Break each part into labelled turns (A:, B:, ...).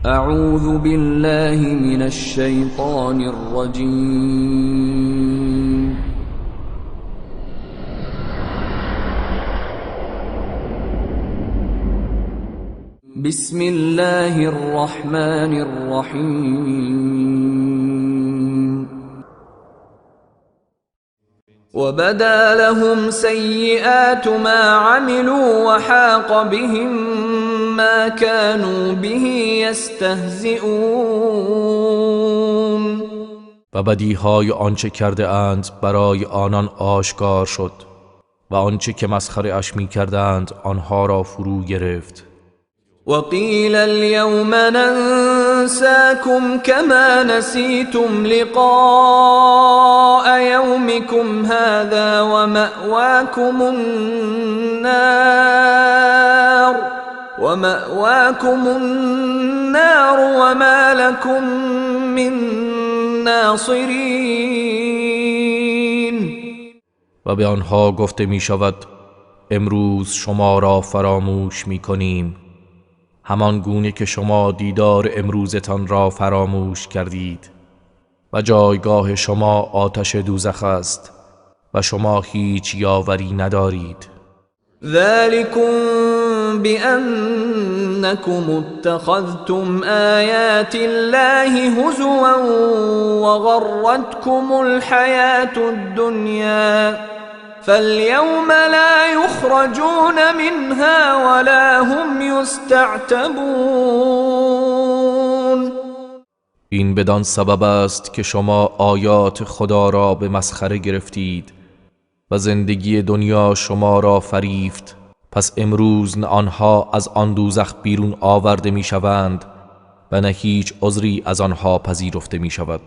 A: اعوذ بالله من الشیطان الرجیم. بسم الله الرحمن الرحیم. وبدا لهم سیئات ما عملوا وحاق بهم ما كانوا به یستهزئون.
B: و بدیهای آنچه کرده اند برای آنان آشکار شد و آنچه که مسخره اش می کردند آنها را فرو گرفت.
A: وقيل اليوم ننساكم كما نسيتم لقاء يومكم هذا ومأواكم النار وما لكم من ناصرين.
B: و به آنها گفته می شود امروز شما را فراموش می کنیم، همان گونه که شما دیدار امروزتان را فراموش کردید و جایگاه شما آتش دوزخ است و شما هیچ یاوری ندارید.
A: ذلكم بأنكم اتخذتم آيات الله هزوا وغرتكم الحياة الدنيا فاليوم لا يخرجون منها ولا هم يستعتبون.
B: این بدان سبب است که شما آیات خدا را به مسخره گرفتید و زندگی دنیا شما را فریفت، پس امروز نه آنها از آن دوزخ بیرون آورده می شوند و نه هیچ عذری از آنها پذیرفته می شود.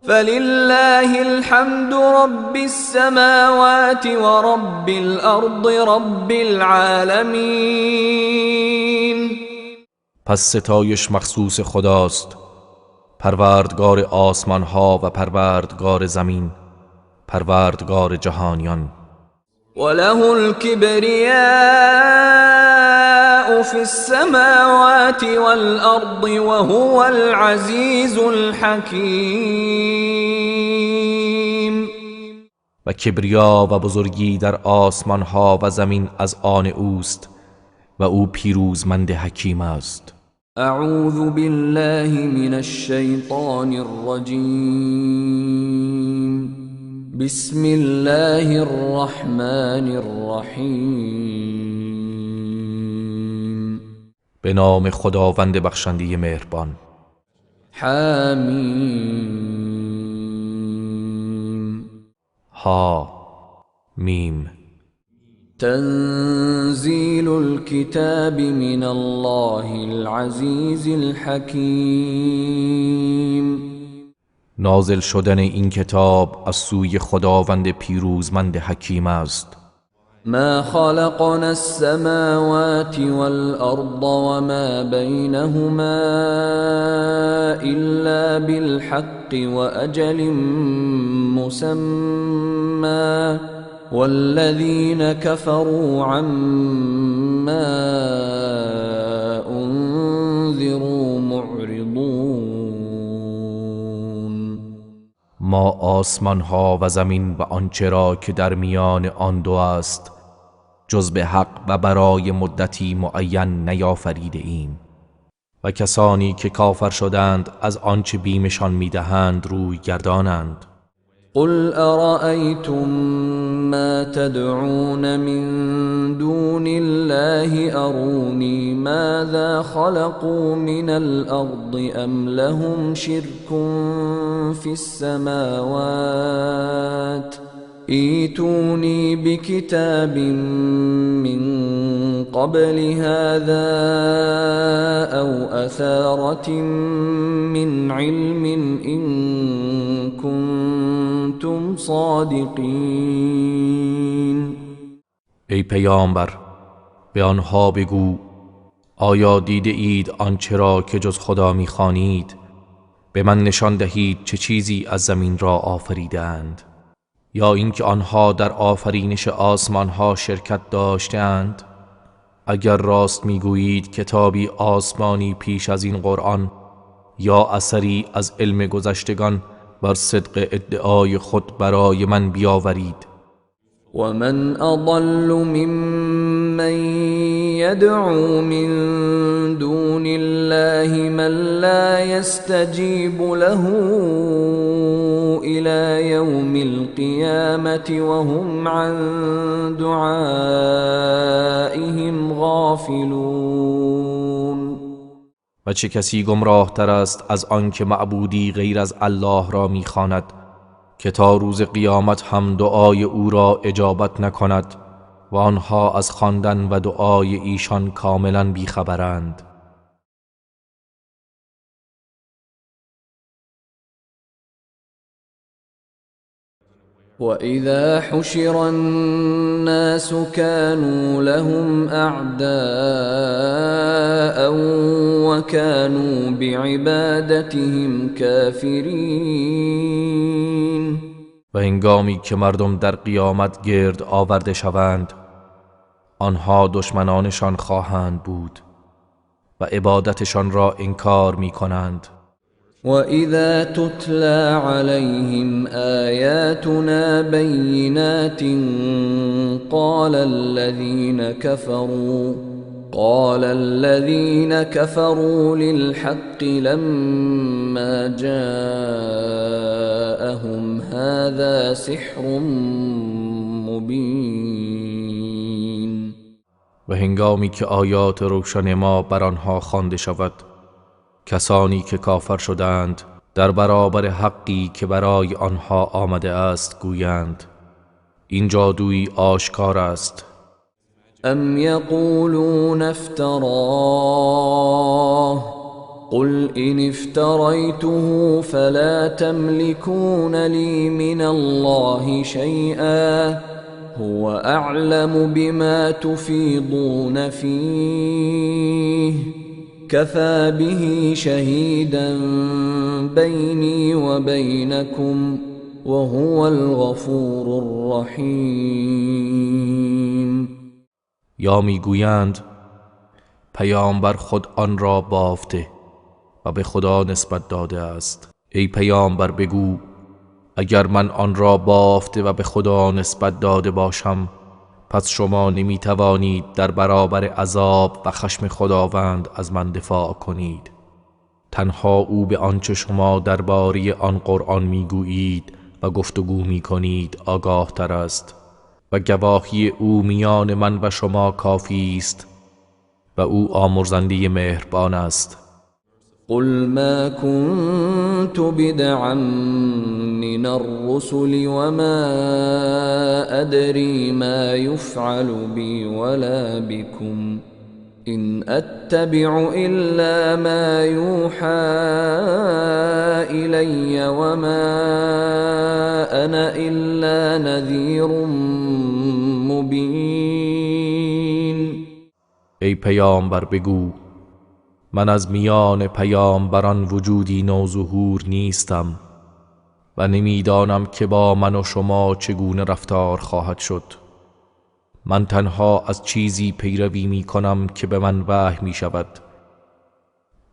A: فلله الحمد رب السماوات ورب الأرض رب العالمين.
B: پس ستایش مخصوص خداست، پروردگار آسمان ها و پروردگار زمین، پروردگار جهانیان.
A: وله الكبرياء في السماوات والأرض وهو العزيز الحكيم.
B: و کبریا و بزرگی در آسمان ها و زمین از آن اوست و او پیروزمند حکیم است.
A: اعوذ بالله من الشیطان الرجیم. بسم الله الرحمن الرحیم.
B: به نام خداوند بخشنده مهربان.
A: حمیم.
B: ها میم.
A: تنزیل الكتاب من الله العزیز الحکیم.
B: نازل شدن این کتاب از سوی خداوند پیروزمند حکیم است.
A: ما خلقنا السماوات والأرض وما بينهما إلا بالحق وأجل مسمى والذين كفروا عما أنذروا معرضون.
B: ما آسمان ها و زمین و آنچه را که در میان آن دو است جز به حق و برای مدتی معین نیافریده ایم و کسانی که کافر شدند از آنچه بیمشان میدهند روی گردانند.
A: قل أرأيتم ما تدعون من دون الله أروني ماذا خلقوا من الأرض أم لهم شرك في السماوات ایتونی بكتاب من قبل هذا أو أثارة من علم إن كنتم صادقین.
B: ای پیامبر به آنها بگو آیا دیده اید آنچه را که جز خدا می‌خوانید؟ به من نشان دهید چه چیزی از زمین را آفریدند، یا اینکه آنها در آفرینش آسمانها شرکت داشتند؟ اگر راست میگویید کتابی آسمانی پیش از این قرآن یا اثری از علم گذشتگان بر صدق ادعای خود برای من بیاورید.
A: ومن أضل ممن يدعو من دون الله من لا يستجيب له إلى يوم القيامة وهم عن دعائهم غافلون.
B: و چه کسی گمراه تر است از آن که معبودی غیر از الله را میخواند که تا روز قیامت هم دعای او را اجابت نکند و آنها از خواندن و دعای ایشان کاملا بیخبرند.
A: وَإِذَا حُشِرَ النَّاسُ كَانُوا لَهُمْ أَعْدَاءً وَكَانُوا بِعِبَادَتِهِمْ كَافِرِينَ.
B: و هنگامی که مردم در قیامت گرد آورده شوند آنها دشمنانشان خواهند بود و عبادتشان را انکار می کنند.
A: وَإِذَا تُتْلَى عَلَيْهِمْ آيَاتُنَا بَيِّنَاتٍ قَالَ الَّذِينَ كَفَرُوا لِلْحَقِّ لَمَّا جَاءَهُمْ هَذَا سِحْرٌ مُبِينٌ.
B: و هنگامی که آیات روشن ما بر آنها خوانده شود کسانی که کافر شدند در برابر حقی که برای آنها آمده است گویند این جادویی آشکار است.
A: ام یقولون افتراه قل ان افتریته فلا تملكون لي من الله شيئا هو اعلم بما تفيضون فيه كفى به شهيدا بيني وبينكم وهو الغفور الرحيم.
B: یا میگویند پیامبر خود آن را بافته و به خدا نسبت داده است. ای پیامبر بگو اگر من آن را بافته و به خدا نسبت داده باشم پس شما نمیتوانید در برابر عذاب و خشم خداوند از من دفاع کنید. تنها او به آنچه شما درباره آن قرآن میگویید و گفتگو میکنید آگاه تر است و گواهی او میان من و شما کافی است و او آمرزنده مهربان است.
A: قل ما كنت بدعا من الرسل وما أدري ما يفعل بي ولا بكم إن أتبع إلا ما يوحى إلي وما أنا إلا نذير مبين.
B: ای پیامبر بگو من از میان پیامبران وجودی نوظهور نیستم و نمیدانم که با من و شما چگونه رفتار خواهد شد. من تنها از چیزی پیروی می کنم که به من وحی می شود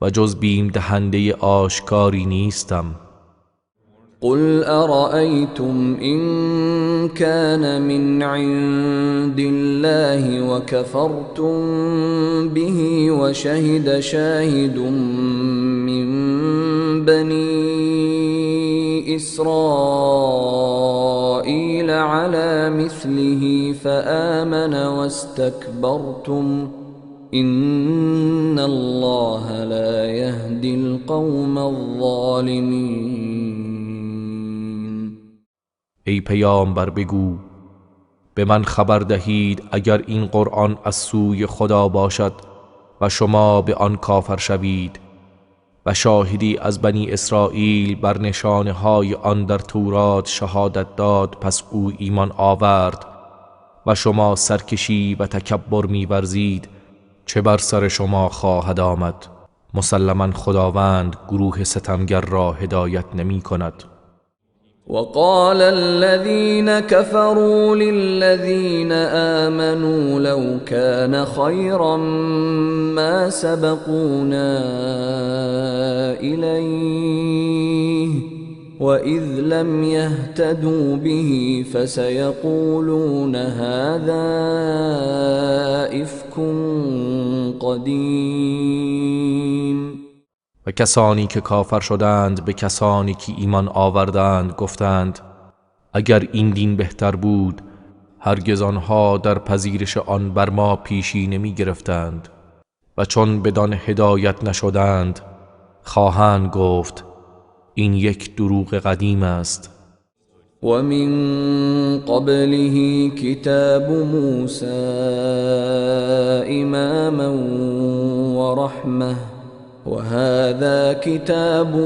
B: و جز بیم دهنده آشکاری نیستم.
A: قل أرأيتم إن كان من عند الله وكفرتم به وشهد شاهد من بني إسرائيل على مثله فآمن واستكبرتم إن الله لا يهدي القوم الظالمين.
B: ای پیامبر بگو به من خبر دهید اگر این قرآن از سوی خدا باشد و شما به آن کافر شوید و شاهدی از بنی اسرائیل بر نشانه های آن در تورات شهادت داد پس او ایمان آورد و شما سرکشی و تکبر می‌ورزید چه بر سر شما خواهد آمد؟ مسلما خداوند گروه ستمگر را هدایت نمی کند.
A: وقال الذين كفروا للذين آمنوا لو كان خيرا ما سبقونا إليه وإذ لم يهتدوا به فسيقولون هذا إفك قديم.
B: و کسانی که کافر شدند به کسانی که ایمان آوردند گفتند اگر این دین بهتر بود هرگز آنها در پذیرش آن بر ما پیشی نمی گرفتند و چون بدان هدایت نشدند خواهند گفت این یک دروغ قدیم است.
A: ومن قبله كتاب موسى إماما ورحمة وهذا كتاب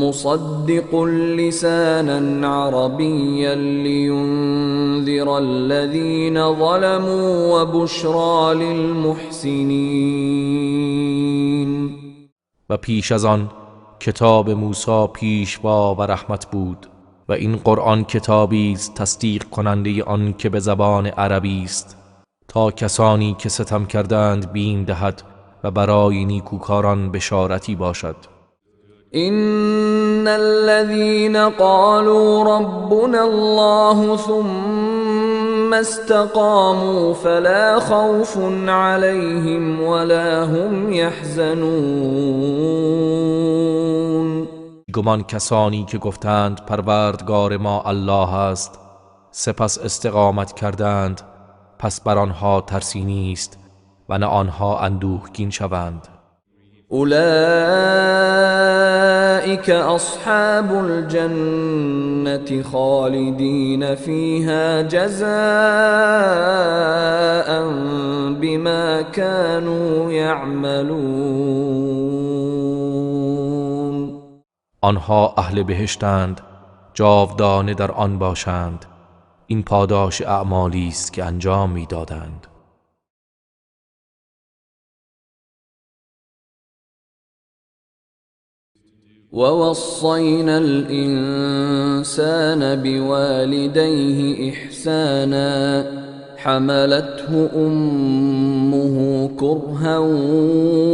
A: مصدق لسانا عربيا لينذر الذين ظلموا وبشرى للمحسنين.
B: و پیش از آن کتاب موسی پیشوا و رحمت بود و این قرآن کتابی است تصدیق کننده آن که به زبان عربی است تا کسانی که ستم کردند بیم دهد و برای نیکوکاران بشارتی باشد.
A: إن الذين قالوا ربنا الله ثم استقاموا فلا خوف عليهم ولا هم يحزنون.
B: گمان کسانی که گفتند پروردگار ما الله است سپس استقامت کردند پس بر آنها ترسی نیست و نه آنها اندوهگین شوند.
A: أولئك أصحاب الجنة خالدين فيها جزاء بما كانوا يعملون.
B: آنها اهل بهشتند جاودانه در آن باشند این پاداش اعمالی است که انجام میدادند.
A: ووصينا الإنسان بوالديه إحسانا حملته أمه كرها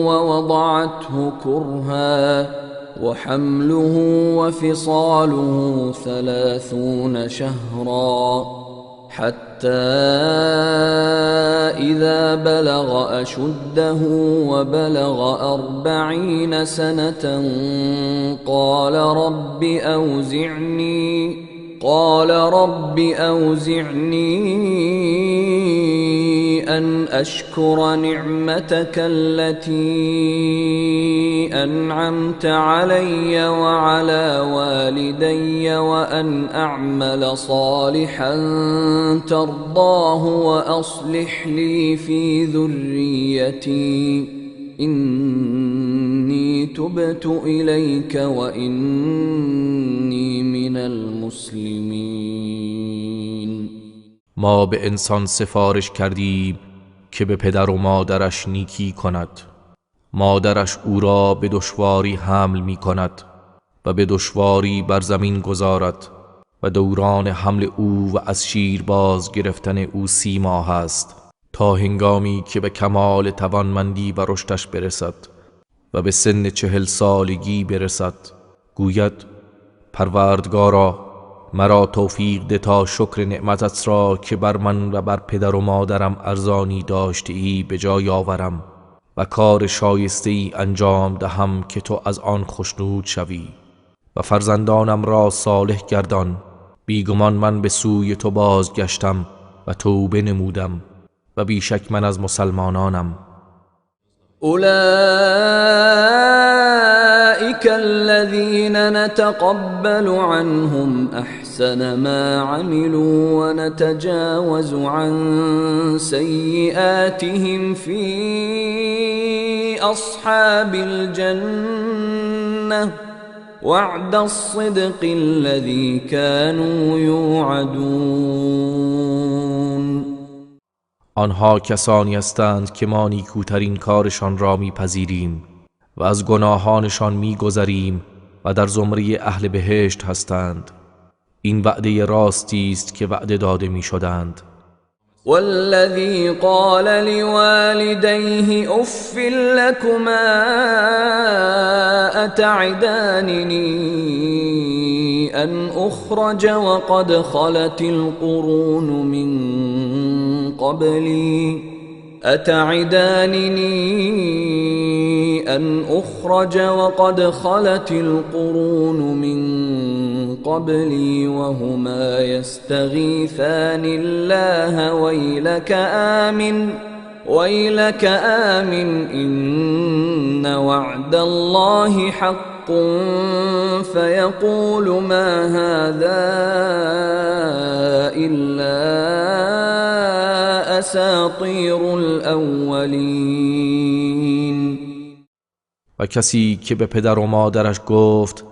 A: ووضعته كرها وحمله وفصاله 30 شهرا حتى إذا بلغ أشده وبلغ 40 سنة قال رب أوزعني أن أشكر نعمتك التي أنعمت علي وعلى والدي وأن أعمل صالحا ترضاه وأصلح لي في ذريتي إني تبت إليك وإني من المسلمين.
B: ما به انسان سفارش کردیم که به پدر و مادرش نیکی کند. مادرش او را به دشواری حمل می کند و به دشواری بر زمین گذارد و دوران حمل او و از شیر باز گرفتن او 30 ماه است تا هنگامی که به کمال توانمندی و رشدش برسد و به سن 40 سالگی برسد. گوید پروردگارا مرا توفیق ده تا شکر نعمتت را که بر من و بر پدر و مادرم ارزانی داشته ای به جای آورم و کار شایسته ای انجام دهم که تو از آن خوشنود شوی و فرزندانم را صالح گردان. بیگمان من به سوی تو بازگشتم و توبه نمودم و بیشک من از مسلمانانم.
A: أولئك الذين نتقبل عنهم أحسن ما عملوا ونتجاوز عن سيئاتهم في أصحاب الجنة وعد الصدق الذي كانوا يوعدون.
B: آنها کسانی هستند که ما نیکوترین کارشان را میپذیریم و از گناهانشان میگذریم و در زمره اهل بهشت هستند. این وعده راستی است که وعده داده می شدند.
A: والذي قال لوالديه اف لكما اتعدانني ان اخرج وقد خلت القرون من قبلي وهما يستغيثان الله ويلك آمن إن وعد الله حق فيقول ما هذا إلا أساطير الأولين.
B: و کسی که به پدر و مادرش گفت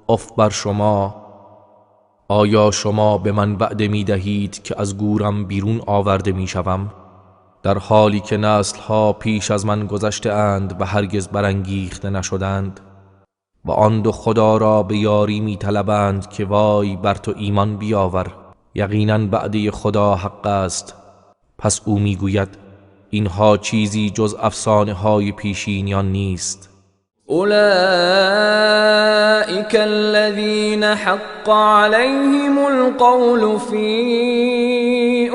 B: اف بر شما، آیا شما به من وعده می دهید که از گورم بیرون آورده می شوم، در حالی که نسلها پیش از من گذشته اند و هرگز برانگیخته نشدند و آن دو خدا را به یاری می طلبند که وای بر تو ایمان بیاور، یقینا وعده خدا حق است. پس او می گوید اینها چیزی جز افسانه های پیشینیان نیست.
A: اولئك الذين حق عليهم القول في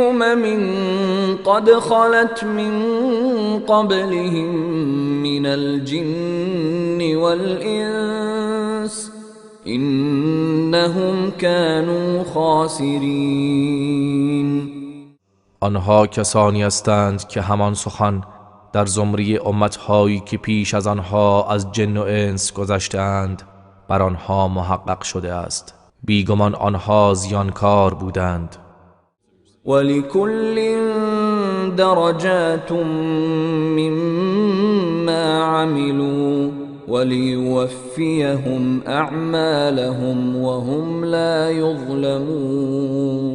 A: قد خلت من قبلهم من الجن والإنس إنهم كانوا خاسرين.
B: آنها کسانی هستند که همان سخن در زمره امتهایی که پیش از آنها از جن و انس گذشته‌اند بر آنها محقق شده است، بیگمان آنها زیانکار بودند.
A: ولكل درجات مما عملوا وليوفيهم اعمالهم وهم لا يظلمون.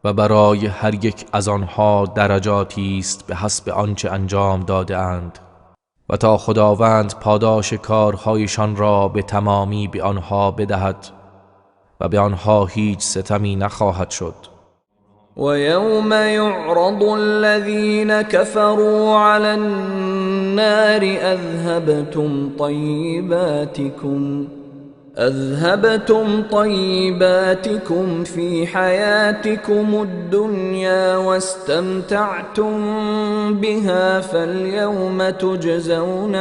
B: و برای هر یک از آنها درجاتی است به حسب آنچه انجام داده اند و تا خداوند پاداش کارهایشان را به تمامی به آنها بدهد و به آنها هیچ ستمی نخواهد شد.
A: ويوم يعرض الذين كفروا على النار أذهبتم طيباتكم في حياتكم الدنيا واستمتعتم بها فاليوم تجزون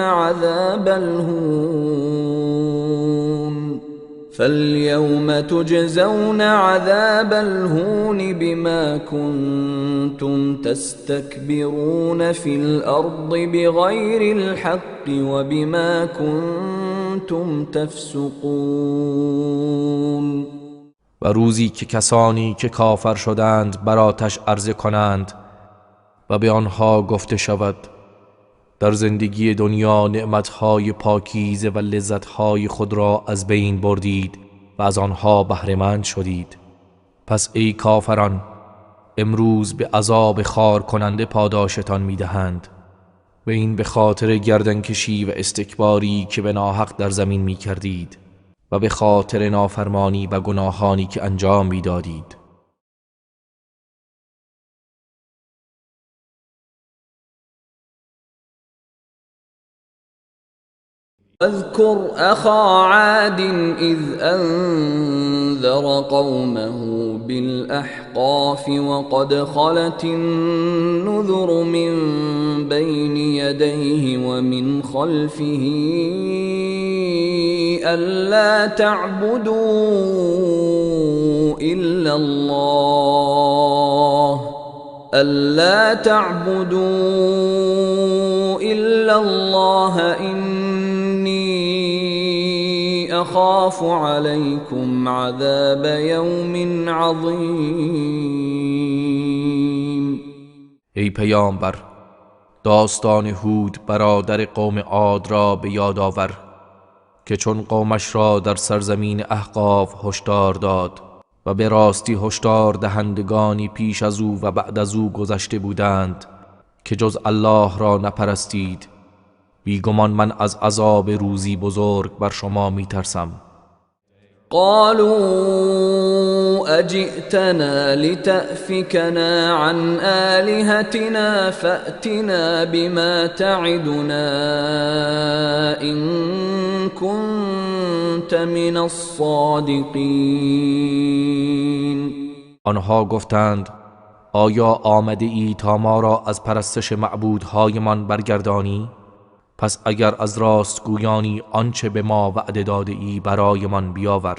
A: عذاب الهون بما كنتم تستكبرون في الأرض بغير الحق وبما كنتم تفسقون.
B: و روزی که کسانی که کافر شدند بر آتش عرضه کنند و به آنها گفته شود در زندگی دنیا نعمتهای پاکیزه و لذتهای خود را از بین بردید و از آنها بهره‌مند شدید، پس ای کافران امروز به عذاب خار کننده پاداشتان میدهند و این به خاطر گردنکشی و استکباری که به ناحق در زمین می کردید و به خاطر نافرمانی و گناهانی که انجام میدادید.
A: واذكر أخا عاد إذ أنذر قومه بالأحقاف وقد خلت النذر من بين يديه ومن خلفه ألا تعبدوا إلا الله إني أخاف عليكم عذاب يوم عظيم.
B: ای پیامبر، داستان هود برادر قوم عاد را به یاد آور که چون قومش را در سرزمین احقاف هشدار داد و به راستی هشدار دهندگانی پیش از او و بعد از او گذشته بودند که جز الله را نپرستید، بیگمان من از عذاب روزی بزرگ بر شما می ترسم.
A: قالوا أجئتنا لتأفكنا عن آلهتنا فأتنا بما تعدنا إن كنت من الصادقين.
B: آنها گفتند آیا آمده ای تا ما را از پرستش معبودهایمان برگردانی؟ پس اگر از راستگویانی آنچه به ما وعده داده ای برایمان بیاور.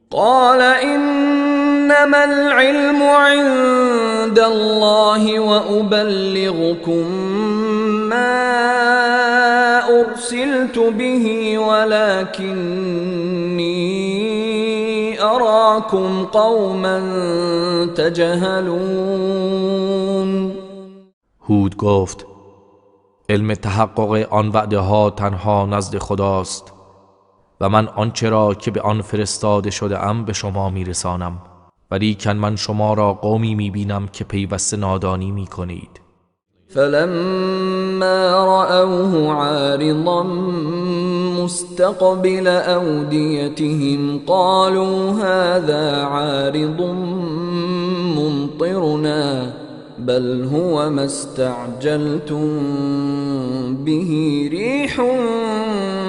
A: قال انما العلم عند الله وأبلغكم ما ارسلت به ولكني اراكم قوما تجهلون.
B: هود گفت علم تحقق آن وعده ها تنها نزد خداست و من آنچه را که به آن فرستاده شده ام به شما میرسانم، ولیکن من شما را قومی میبینم که پیوسته نادانی میکنید.
A: فلما رأوه عارضا مستقبل أوديتهم قالوا هذا عارض ممطرنا بل هو ما استعجلتم به ريح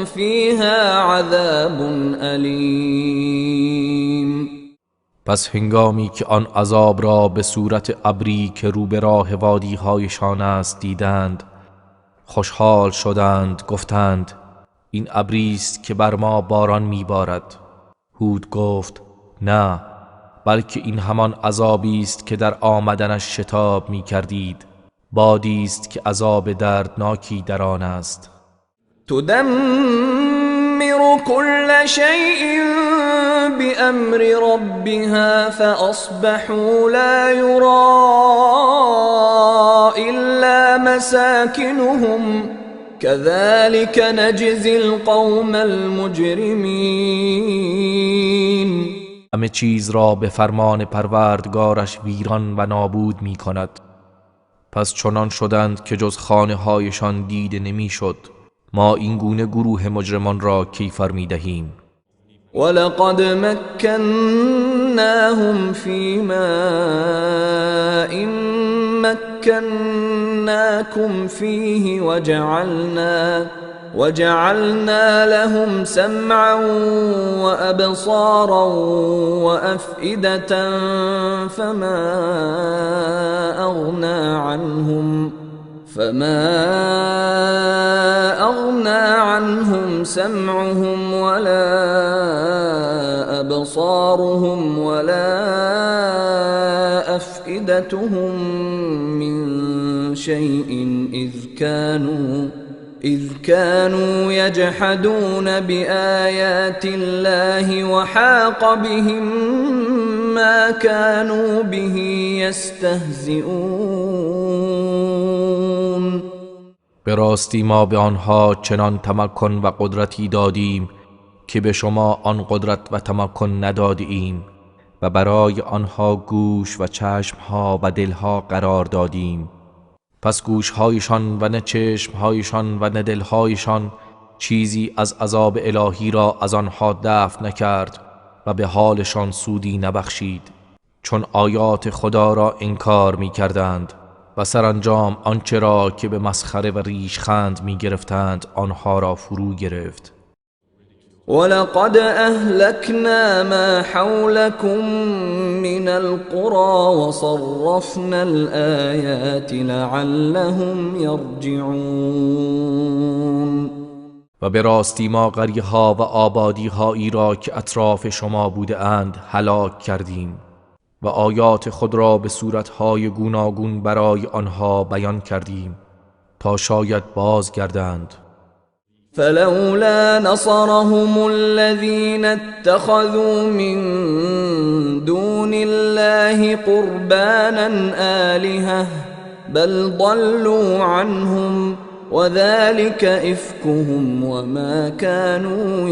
A: فيها عذاب أليم.
B: پس هنگامی که آن عذاب را به صورت ابری که رو به راه وادی‌هایشان است دیدند، خوشحال شدند، گفتند این ابری است که بر ما باران میبارد. هود گفت نه، بلکه این همان عذابی است که در آمدنش شتاب میکردید، بادی است که عذاب دردناکی در آن است.
A: تدمر كل شيء بأمر ربها فأصبحوا لا يرى إلا مساكنهم كذلك نجزي القوم المجرمين.
B: همه چیز را به فرمان پروردگارش ویران و نابود می کند. پس چنان شدند که جز خانه هایشان دیده نمی شد. ما این گونه گروه مجرمان را کیفر می دهیم.
A: ولقد مكناهم في ماء مكناكم فيه وجعلنا لهم سمعا وأبصارا وأفئدة فما أغنى عنهم سمعهم ولا أبصارهم ولا أفئدتهم من شيء إذ كانوا يجحدون بآيات الله وحاق بهم ما كانوا به يستهزئون.
B: به راستی ما به آنها چنان تمکن و قدرتی دادیم که به شما آن قدرت و تمکن ندادیم و برای آنها گوش و چشمها و دلها قرار دادیم. پس گوشهایشان و نه چشمهایشان و نه دلهایشان چیزی از عذاب الهی را از آنها دفع نکرد و به حالشان سودی نبخشید، چون آیات خدا را انکار می کردند و سرانجام آنچه را که به مسخره و ریشخند می گرفتند آنها را فرو گرفت.
A: ولقد أهلكنا ما حولكم من القرى وصرفنا الآيات لعلهم يرجعون.
B: و به راستی ما قریه ها و آبادی هایی را که اطراف شما بوده اند هلاک کردیم و آیات خود را به صورتهای گوناگون برای آنها بیان کردیم تا شاید بازگردند.
A: فلولا نصرهم الذين اتخذوا من دون الله قربانا آلهة بل ضلوا عنهم وذلك إفكهم وما كانوا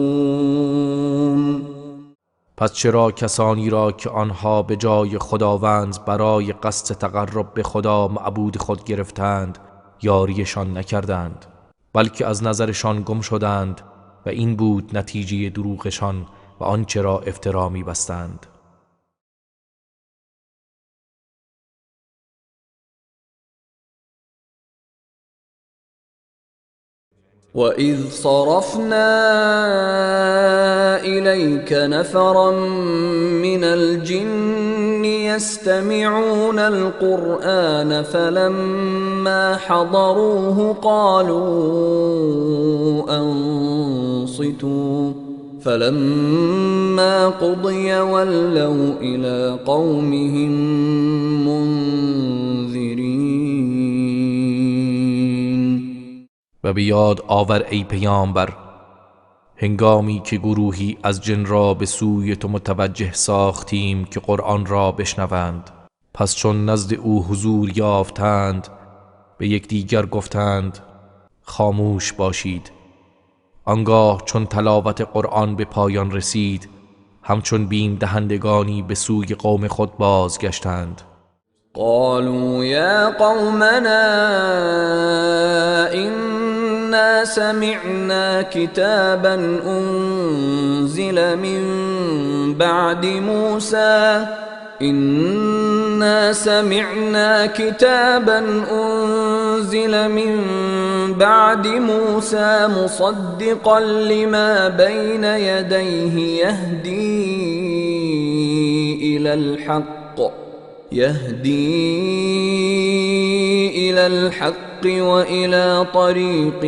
A: يفترون.
B: پس چرا کسانی را که آنها به جای خداوند برای قصد تقرب به خدا معبود خود گرفتند یاریشان نکردند، بلکه از نظرشان گم شدند و این بود نتیجه دروغشان و آنچه را افترا می بستند.
A: وَإِذْ صَرَفْنَا إِلَيْكَ نَفَرًا مِنَ الْجِنِّ يَسْتَمِعُونَ الْقُرْآنَ فَلَمَّا حَضَرُوهُ قَالُوا أَنصِتُوا فَلَمَّا قُضِيَ وَلَّوْا إِلَى قَوْمِهِمْ مُنذِرِينَ.
B: و به یاد آور ای پیامبر هنگامی که گروهی از جن را به سوی تو متوجه ساختیم که قرآن را بشنوند، پس چون نزد او حضور یافتند به یکدیگر گفتند خاموش باشید. آنگاه چون تلاوت قرآن به پایان رسید همچون بیم دهندگانی به سوی قوم خود بازگشتند.
A: قالوا يا قومنا إنا سمعنا كتابا أنزل من بعد موسى مصدقا لما بين يديه يهدي إلى الحق وإلى طريق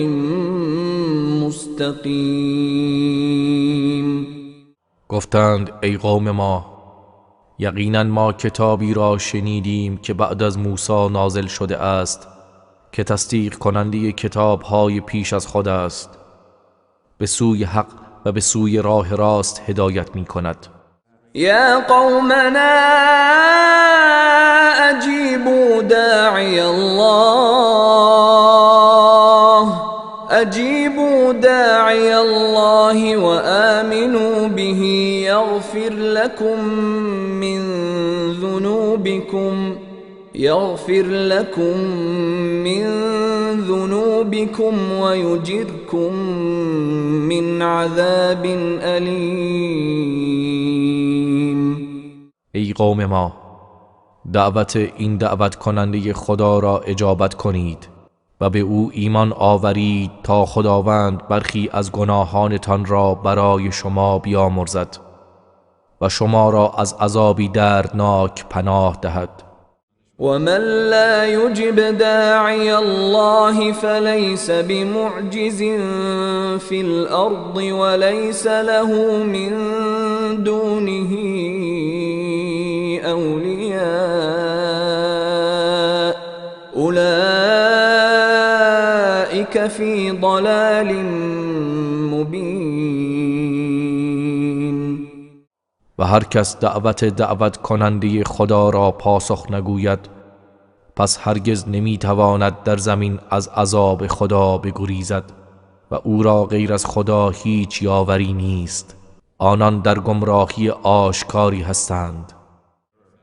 A: مستقيم.
B: گفتند ای قوم ما یقینا ما کتابی را شنیدیم که بعد از موسی نازل شده است که تصدیق کننده کتاب‌های پیش از خود است، به سوی حق و به سوی راه راست هدایت می کند.
A: يا قومنا أجيبوا داعي الله وآمنوا به يغفر لكم من ذنوبكم ويجركم من عذاب أليم.
B: ای قوم ما دعوت این دعوت کننده خدا را اجابت کنید و به او ایمان آورید تا خداوند برخی از گناهانتان را برای شما بیامرزد و شما را از عذابی دردناک پناه دهد.
A: ومن لا يجب داعي الله فليس بمعجز في الأرض وليس له من دونه أولياء أولئك في ضلال مبين.
B: و هر کس دعوت کننده خدا را پاسخ نگوید پس هرگز نمیتواند در زمین از عذاب خدا بگریزد و او را غیر از خدا هیچ یاوری نیست. آنان در گمراهی آشکاری هستند.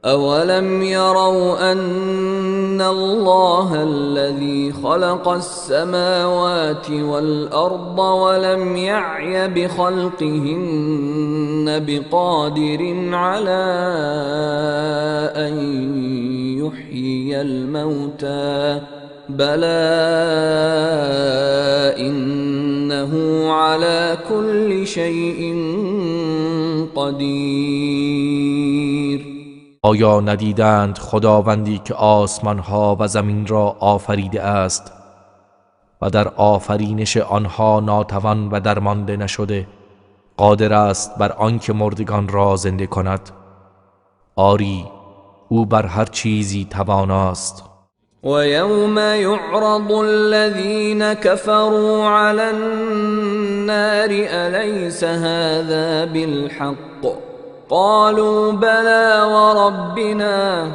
A: أولم يروا أن الله الذي خلق السماوات والأرض ولم يعي بخلقهن بقادر على أن يحيي الموتى بلى إنه على كل شيء قدير.
B: آیا ندیدند خداوندی که آسمانها و زمین را آفریده است و در آفرینش آنها ناتوان و درمانده نشده، قادر است بر آنکه مردگان را زنده کند؟ آری او بر هر چیزی تواناست.
A: ويوم يعرض الذين كفروا على النار أليس هذا بالحق قالوا بلى وربنا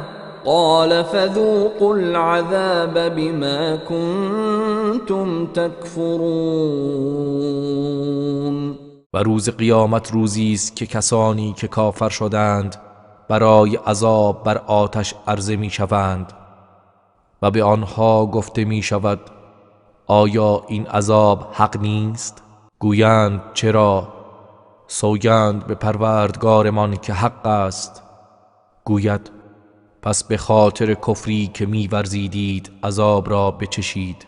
A: قال فذوقوا العذاب بما كنتم تكفرون.
B: و روز قیامت روزی است که کسانی که کافر شدند برای عذاب بر آتش عرضه می شوند و به آنها گفته می شود آیا این عذاب حق نیست؟ گویند چرا؟ سوگند به پروردگارمان که حق است. گوید پس به خاطر کفری که می‌ورزیدید عذاب را بچشید.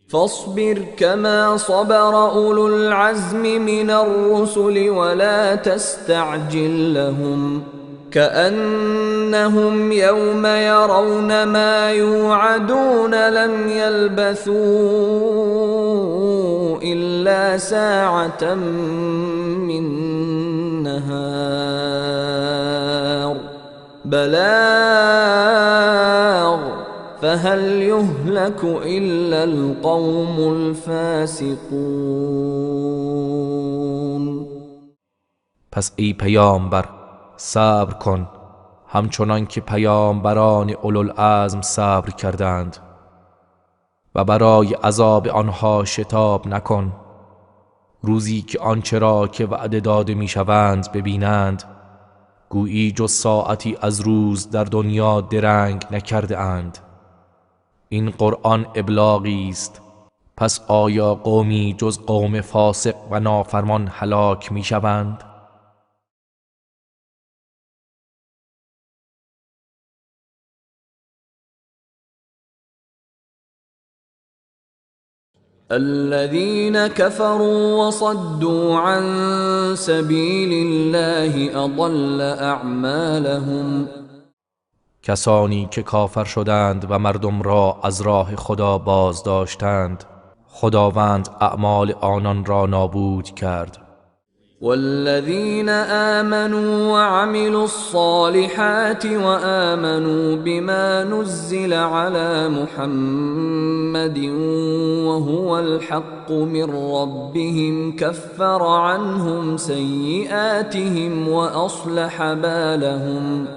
A: فاصبر كما صبر أولو العزم من الرسل ولا تستعجل لهم كأنهم يوم يرون ما يوعدون لم يلبثوا إلا ساعة من نهار بلاغ فهل يهلك إلا القوم الفاسقون.
B: پس ای پیامبر صبر کن همچنان که پیامبران اولوالعزم صبر کردند و برای عذاب آنها شتاب نکن. روزی که آنچه را که وعده داده میشوند ببینند گویی جز ساعتی از روز در دنیا درنگ نکرده اند. این قرآن ابلاغی است. پس آیا قومی جز قوم فاسق و نافرمان هلاک میشوند؟
A: الذين كفروا وصدوا عن سبيل الله أضل أعمالهم.
B: کسانی که کافر شدند و مردم را از راه خدا باز داشتند خداوند اعمال آنان را نابود کرد.
A: والذين آمنوا وعملوا الصالحات وآمنوا بما نزل على محمد وهو الحق من ربهم كفر عنهم سيئاتهم وأصلح بالهم.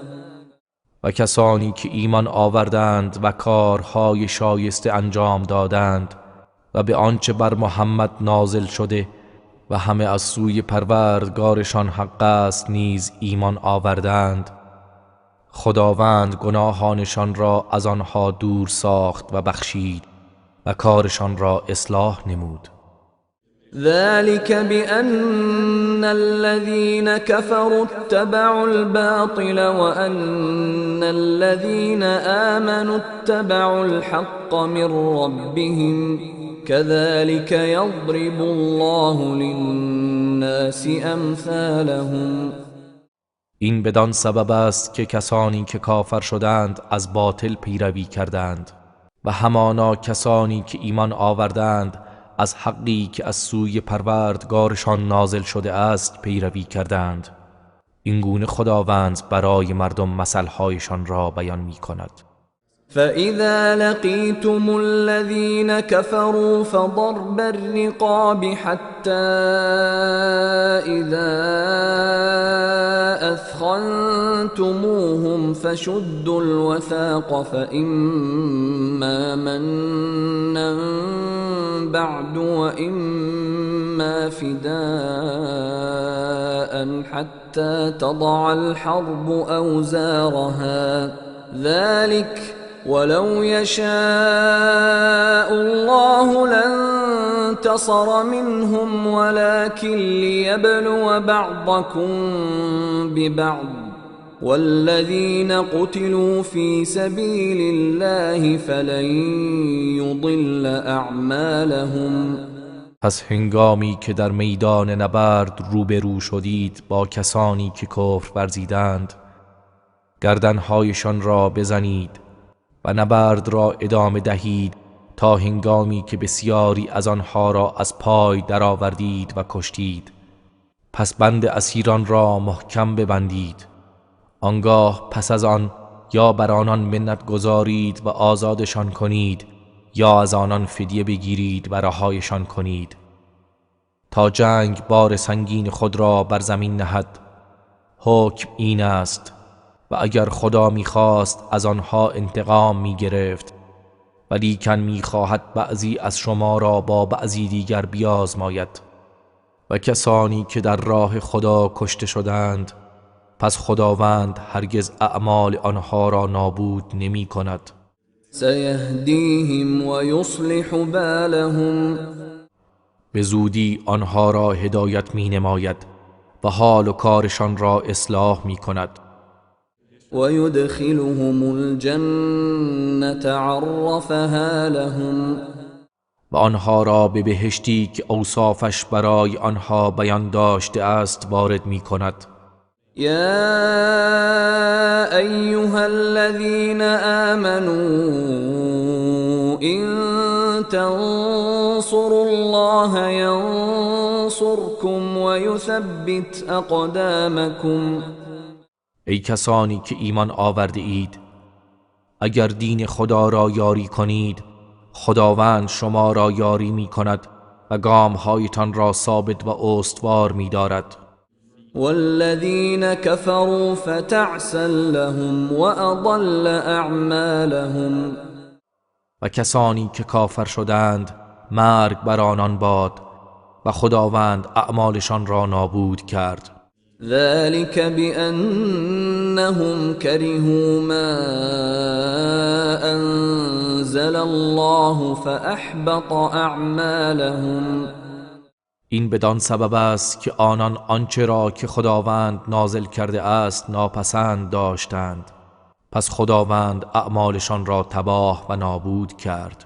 B: و کسانی که ایمان آوردند و کارهای شایسته انجام دادند و به آنچه بر محمد نازل شده و همه از سوی پروردگارشان حق است نیز ایمان آوردند، خداوند گناهانشان را از آنها دور ساخت و بخشید و کارشان را اصلاح نمود.
A: ذلك بأن الذين كفروا اتبعوا الباطل وأن الذين آمنوا اتبعوا الحق من ربهم كذلك يضرب الله للناس أمثالهم.
B: این بدان سبب است که کسانی که کافر شدند از باطل پیروی کردند و همانا کسانی که ایمان آوردند از حقی که از سوی پروردگارشان نازل شده است پیروی کردند. این گونه خداوند برای مردم مثلهایشان را بیان می کند.
A: فإذا لقيتم الذين كفروا فضرب الرقاب حتى إذا أثخنتموهم فشدوا الوثاق فإما منا بعد وإما فداء حتى تضع الحرب أوزارها ذلك ولو يشاء الله لانتصر منهم ولكن ليبلو بعضكم ببعض والذين قتلوا في سبيل الله فلن يضل أعمالهم.
B: پس هنگامی که در میدان نبرد روبرو شدید با کسانی که کفر ورزیدند گردنهایشان را بزنید و نبرد را ادامه دهید تا هنگامی که بسیاری از آنها را از پای درآوردید و کشتید. پس بند اسیران را محکم ببندید. آنگاه پس از آن یا بر آنان منت گذارید و آزادشان کنید یا از آنان فدیه بگیرید و رهایشان کنید تا جنگ بار سنگین خود را بر زمین نهد. حکم این است و اگر خدا می‌خواست از آنها انتقام می‌گرفت ولیکن می‌خواهد بعضی از شما را با بعضی دیگر بیازماید. و کسانی که در راه خدا کشته شدند پس خداوند هرگز اعمال آنها را نابود
A: سيهديهم ويصلح بالهم.
B: به زودی آنها را هدایت می نماید و حال و کارشان را اصلاح می کند.
A: ويدخلهم الجنة عرفها لهم
B: و آنها را به بهشتی که اوصافش برای آنها بیان داشته است وارد می کند.
A: يا أيها الذين آمنوا إن تنصروا الله ينصركم ويثبت أقدامكم.
B: ای کسانی که ایمان آورده اید، اگر دین خدا را یاری کنید، خداوند شما را یاری می کند و گامهایتان را ثابت و استوار می دارد.
A: والذين كفروا فتعسا لهم وأضل أعمالهم.
B: و کسانی که کافر شدند مرگ بر آنان باد و خداوند اعمالشان را نابود کرد.
A: ذلك بأنهم كرهوا ما أنزل الله فأحبط أعمالهم.
B: این بدان سبب است که آنان آنچه را که خداوند نازل کرده است ناپسند داشتند، پس خداوند اعمالشان را تباه و نابود کرد.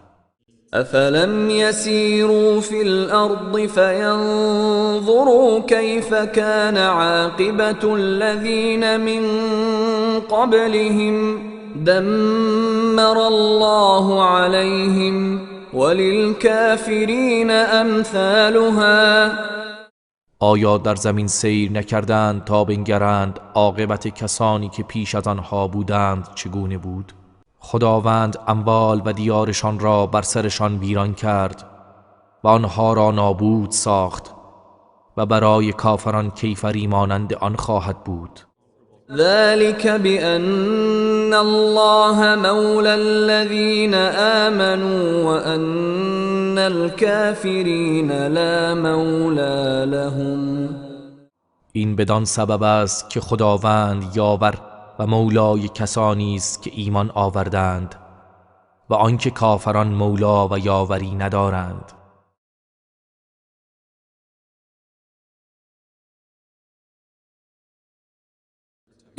A: أفلم يسيروا في الأرض فينظروا كيف كان عاقبة الذين من قبلهم دمر الله عليهم وللكافرين أمثالها.
B: آیا در زمین سیر نکردند تا بنگرند عاقبت کسانی که پیش از آنها بودند چگونه بود؟ خداوند اموال و دیارشان را بر سرشان ویران کرد و آنها را نابود ساخت و برای کافران کیفری مانند آن خواهد بود.
A: ذلك بأن الله مولى الذين آمنوا وأن الكافرين لا مولى لهم.
B: این بدان سبب است که خداوند یاور و مولای کسانی است که ایمان آوردند و آنکه کافران مولا و یاوری ندارند.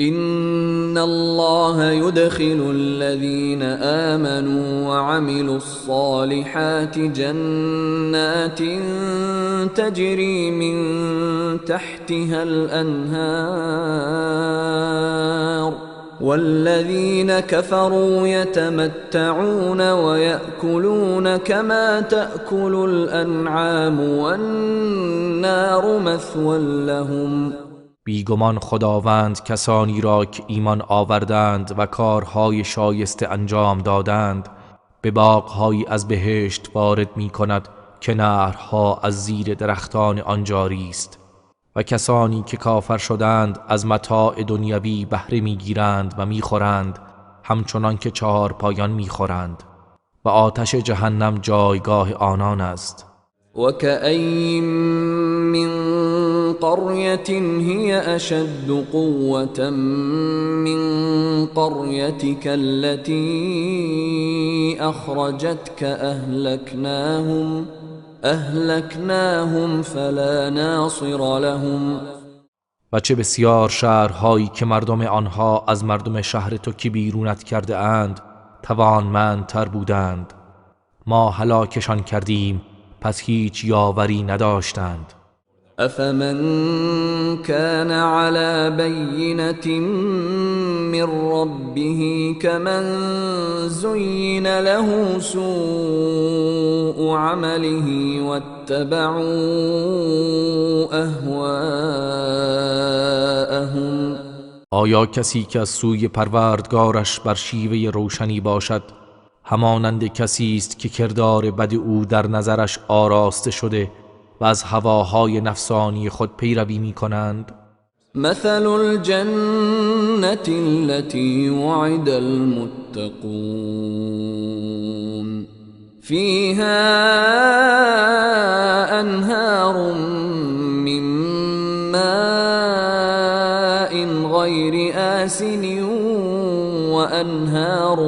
A: إن الله يدخل الذين آمنوا وعملوا الصالحات جنات تجري من تحتها الأنهار والذين كفروا يتمتعون ويأكلون كما تأكل الأنعام والنار مثوى لهم.
B: بیگمان خداوند کسانی را که ایمان آوردند و کارهای شایسته انجام دادند به باغهایی از بهشت وارد می کند که نهرها از زیر درختان آن جاری است و کسانی که کافر شدند از متاع دنیوی بهره می گیرند و می خورند همچنان که چهار پایان می خورند و آتش جهنم جایگاه آنان است.
A: وكأين من قرية هي أشد قوة من قريتك التي أخرجتك أهلكناهم فلا ناصر لهم.
B: و چه بسیار شهرهایی که مردم آنها از مردم شهر تو که بیرونت کرده اند توانمندتر بودند، ما هلاکشان کردیم پس هیچ یاوری نداشتند.
A: أفمن كان على بينة من ربه كمن زين له سوء عمله واتبعوا أهواءهم.
B: آیا کسی که از سوی پروردگارش بر شیوه روشنی باشد همانند کسی است که کردار بد او در نظرش آراسته شده و از هواهای نفسانی خود پیروی می کنند؟
A: مثل الجنة التي وعد المتقون فيها أنهار من ماء غير آسن وأنهار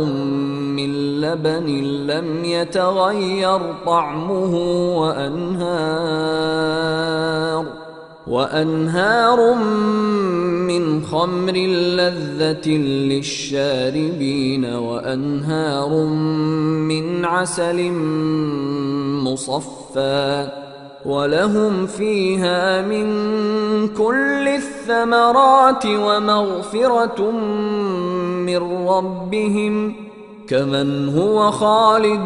A: من لبن لم يتغير طعمه وأنهار من خمر لذة للشاربين وأنهار من عسل مصفى ولهم فيها من كل الثمرات ومغفرة من ربهم كمن هو خالد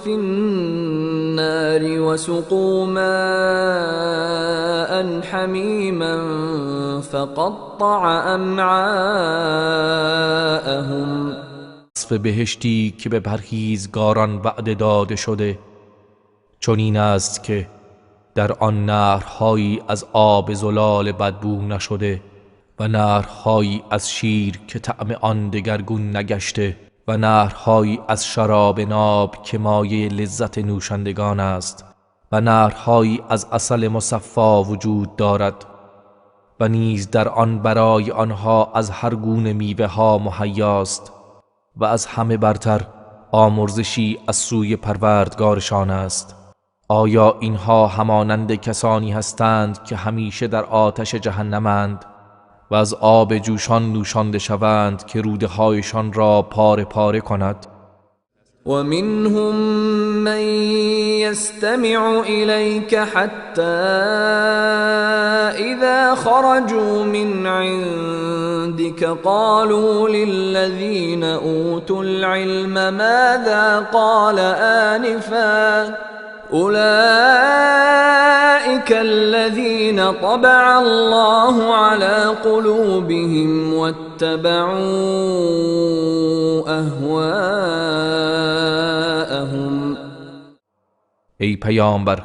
A: في النار وسقوا ماء حميما فقطع امعاءهم.
B: وصف بهشتی که به پرهیزگاران وعده داده شده چون این است که در آن نهرهایی از آب زلال بدبو نشده و نهرهایی از شیر که طعم آن دگرگون نگشته و نهرهایی از شراب ناب که مایه لذت نوشندگان است و نهرهایی از عسل مصفا وجود دارد و نیز در آن برای آنها از هر گونه میوه ها مهیاست و از همه برتر آمرزشی از سوی پروردگارشان است. آیا اینها همانند کسانی هستند که همیشه در آتش جهنمند و از آب جوشان نوشانده شوند که روده هایشان را پاره پاره کند؟
A: و منهم من يستمع إليك حتى إذا خرجوا من عندك قالوا للذين أوتوا العلم ماذا قال آنفا أولئك الذين طبع الله على قلوبهم واتبعوا أهواءهم.
B: ای پیامبر،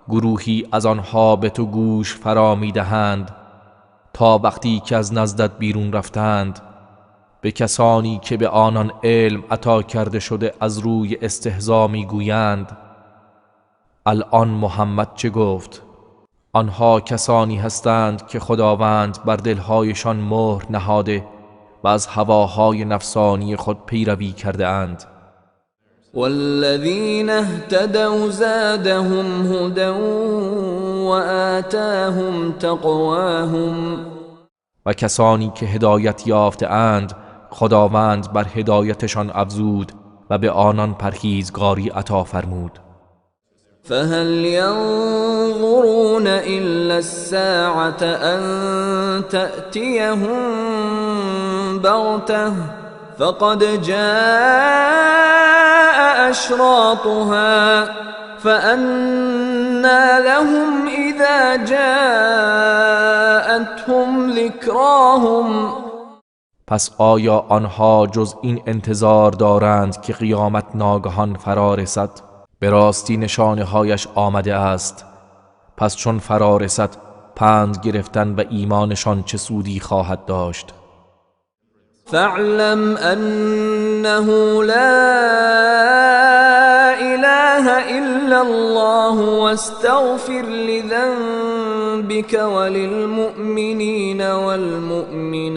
B: گروهی از آنها به تو گوش فرا می‌دهند تا وقتی که از نزدت بیرون رفتند به کسانی که به آنان علم عطا کرده شده از روی استهزا می‌گویند الان محمد چه گفت؟ آنها کسانی هستند که خداوند بر دلهایشان مهر نهاده و از هواهای نفسانی خود پیروی کرده اند.
A: والذین اهتدوا زادهم هدى وآتاهم تقواهم.
B: و کسانی که هدایت یافته اند خداوند بر هدایتشان افزود و به آنان پرهیزگاری عطا فرمود.
A: فهل ينظرون إلا الساعة أن تأتيهم بغتة فقد جاء أشراطها فأنى لهم إذا جاءتهم ذكراهم.
B: پس آیا آنها جز این انتظار دارند که قیامت ناگهان فرا رسد؟ به راستی نشانه هایش آمده است، پس چون فرا رسد پند گرفتن و ایمانشان چه سودی خواهد داشت؟
A: فاعلم انه لا اله الا الله واستغفر لذنبك وللمؤمنين والمؤمنات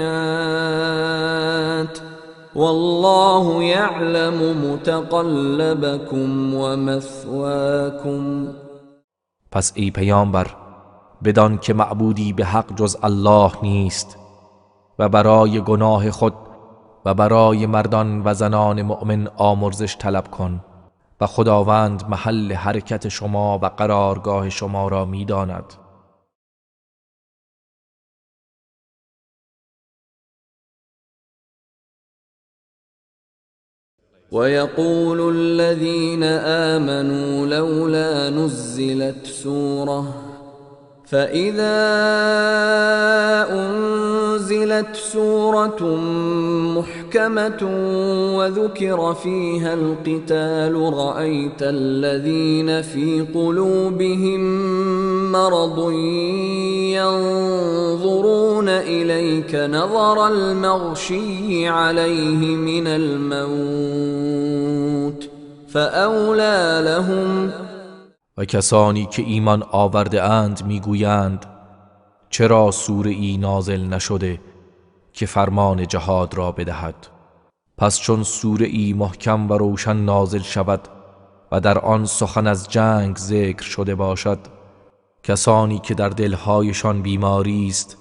A: والله يعلم متقلبكم ومثواكم.
B: پس ای پیامبر بدان که معبودی به حق جز الله نیست و برای گناه خود و برای مردان و زنان مؤمن آمرزش طلب کن و خداوند محل حرکت شما و قرارگاه شما را می‌داند.
A: ويقول الذين آمنوا لولا نزلت سورة فإذا أنزلت سورة محكمة وذكر فيها القتال رأيت الذين في قلوبهم مرض ينظرون إليك نظر المغشي عليه من الموت فأولى لهم.
B: و کسانی که ایمان آورده اند میگویند چرا سوره ای نازل نشده که فرمان جهاد را بدهد؟ پس چون سوره ای محکم و روشن نازل شود و در آن سخن از جنگ ذکر شده باشد، کسانی که در دلهایشان بیماری است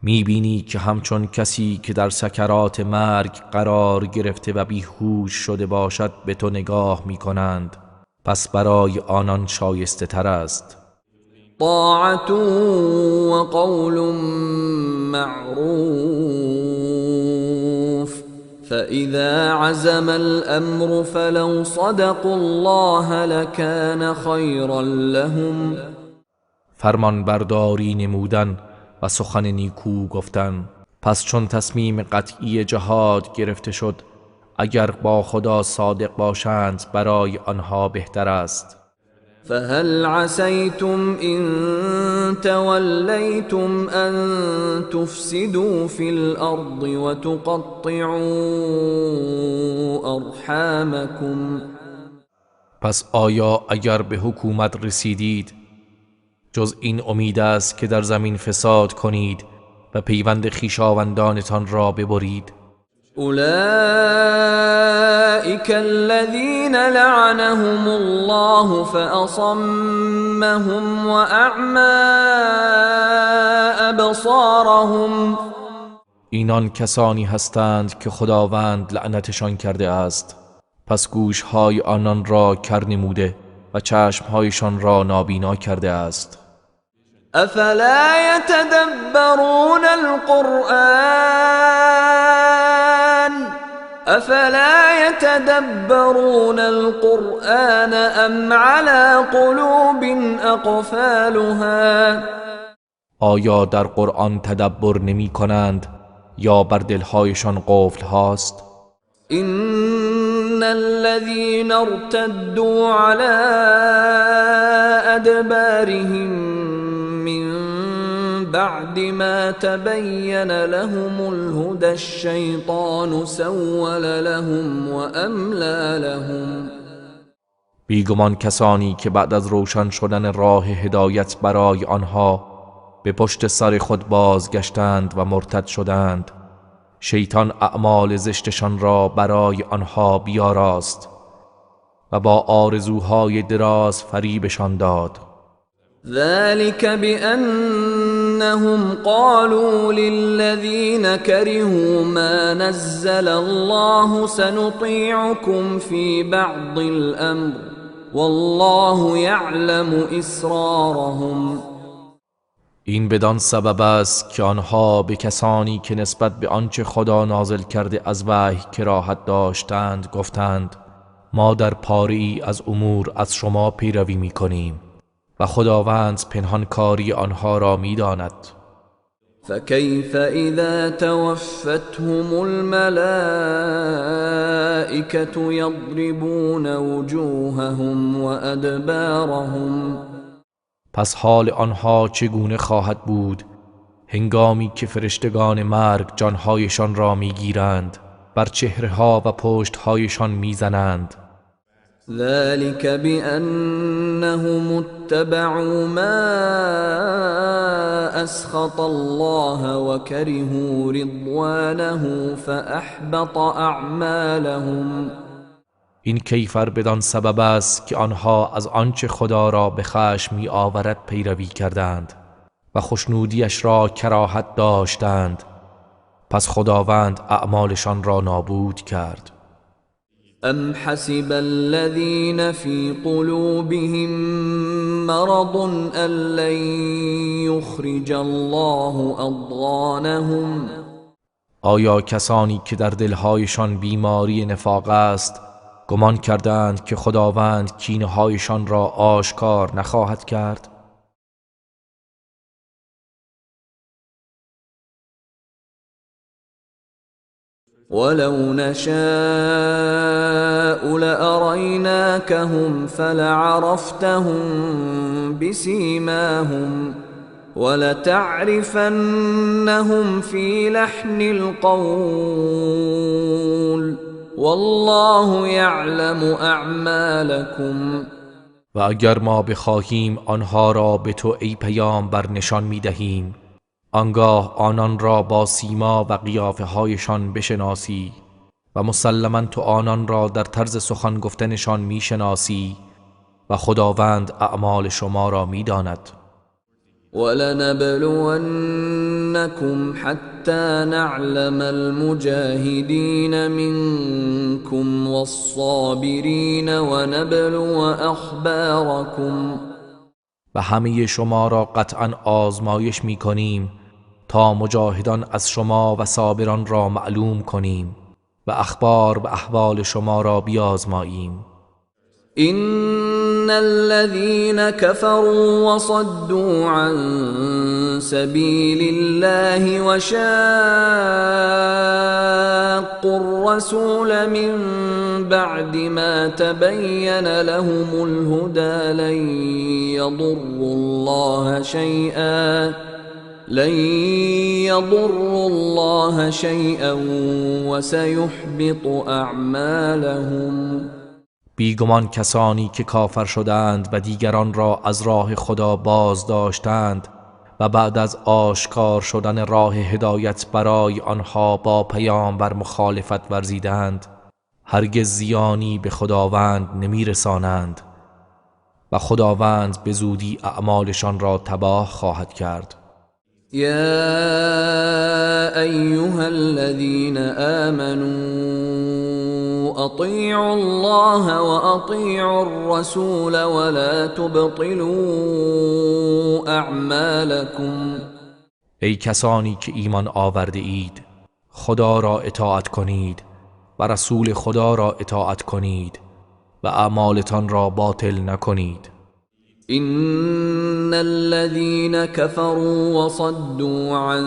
B: میبینی که همچون کسی که در سکرات مرگ قرار گرفته و بیهوش شده باشد به تو نگاه میکنند، پس برای آنان شایسته تر است
A: طاعت و قول معروف فإذا عزم الأمر فلو صدقوا الله لكان خيرا لهم.
B: فرمان برداری نمودن و سخن نیکو گفتن، پس چون تصمیم قطعی جهاد گرفته شد اگر با خدا صادق باشند برای آنها بهتر است.
A: فهل عسيتم إن توليتم أن تفسدوا في الأرض وتقطعوا أرحامكم.
B: پس آیا اگر به حکومت رسیدید جز این امید است که در زمین فساد کنید و پیوند خویشاوندانتان را ببرید؟
A: أولئك الذين لعنهم الله فأصمهم وأعمى أبصارهم.
B: اینان کسانی هستند که خداوند لعنتشان کرده است، پس گوشهای آنان را کر نموده و چشمهایشان را نابینا کرده است.
A: أفلا يتدبرون القرآن أم على قلوب أقفالها.
B: آیا در قرآن تدبر نمی کنند یا بر دلهایشان قفل هاست؟
A: إن الذين ارتدوا على أدبارهم من بعد ما تبين لهم الهدى الشيطان سول لهم وأملى لهم.
B: بیگمان کسانی که بعد از روشن شدن راه هدایت برای آنها به پشت سر خود بازگشتند و مرتد شدند، شیطان اعمال زشتشان را برای آنها بیاراست و با آرزوهای دراز فریبشان داد.
A: ذلك بأنهم قالوا للذين كرهوا ما نزل الله سنطيعكم في بعض الأمر والله يعلم إسرارهم.
B: این بدان سبب است که آنها به کسانی که نسبت به آنچه خدا نازل کرده از وحی کراهت داشتند گفتند ما در پاری از امور از شما پیروی می کنیم و خداوند پنهانکاری آنها را می داند.
A: فكيف إذا توفتهم الملائكة يضربون وجوههم وأدبارهم.
B: پس حال آنها چگونه خواهد بود هنگامی که فرشتگان مرگ جانهایشان را میگیرند بر چهره‌ها و پشتهایشان میزنند؟
A: ذلك بأنهم اتبعوا ما أسخط الله وكرهوا رضوانه فأحبط أعمالهم.
B: این کیفر بدان سبب است که آنها از آنچه خدا را به خشم می آورد پیروی کردند و خوشنودیش را کراهت داشتند، پس خداوند اعمالشان را نابود کرد.
A: ام حسب الذين في قلوبهم مرض ان لن يخرج الله اضغانهم.
B: آیا کسانی که در دلهایشان بیماری نفاق است گمان کردند که خداوند کینه‌هایشان را آشکار نخواهد کرد؟
A: ولو نشاء لأريناكهم فلعرفتهم بسيماهم ولتعرفنهم في لحن القول والله يعلم اعمالكم.
B: و اگر ما بخواهیم آنها را به تو ای پیامبر نشان می‌دهیم، آنگاه آنان را با سیما و قیافه هایشان بشناسی و مسلما تو آنان را در طرز سخن گفتنشان میشناسی و خداوند اعمال شما را میداند.
A: ولنبلونكم حتى نعلم المجاهدين منكم والصابرين ونبلو اخباركم.
B: و همه شما را قطعا آزمایش می کنیم تا مجاهدان از شما و صابران را معلوم کنیم و اخبار و احوال شما را بیازماییم.
A: ان الذين كفروا وصدوا عن سبيل الله وشاقوا الرسول من بعد ما تبين لهم الهدى لن يضروا الله شيئا وسيحبط اعمالهم.
B: بیگمان کسانی که کافر شدند و دیگران را از راه خدا باز داشتند و بعد از آشکار شدن راه هدایت برای آنها با پیامبر مخالفت ورزیدند، هرگز زیانی به خداوند نمی رسانند و خداوند به زودی اعمالشان را تباه خواهد کرد.
A: يا أيها الذين آمنوا أطيعوا الله وأطيعوا الرسول ولا تبطلوا أعمالكم.
B: ای کسانی که ایمان آورده اید، خدا را اطاعت کنید و رسول خدا را اطاعت کنید و اعمالتان را باطل نکنید.
A: ان الذين كفروا وصدوا عن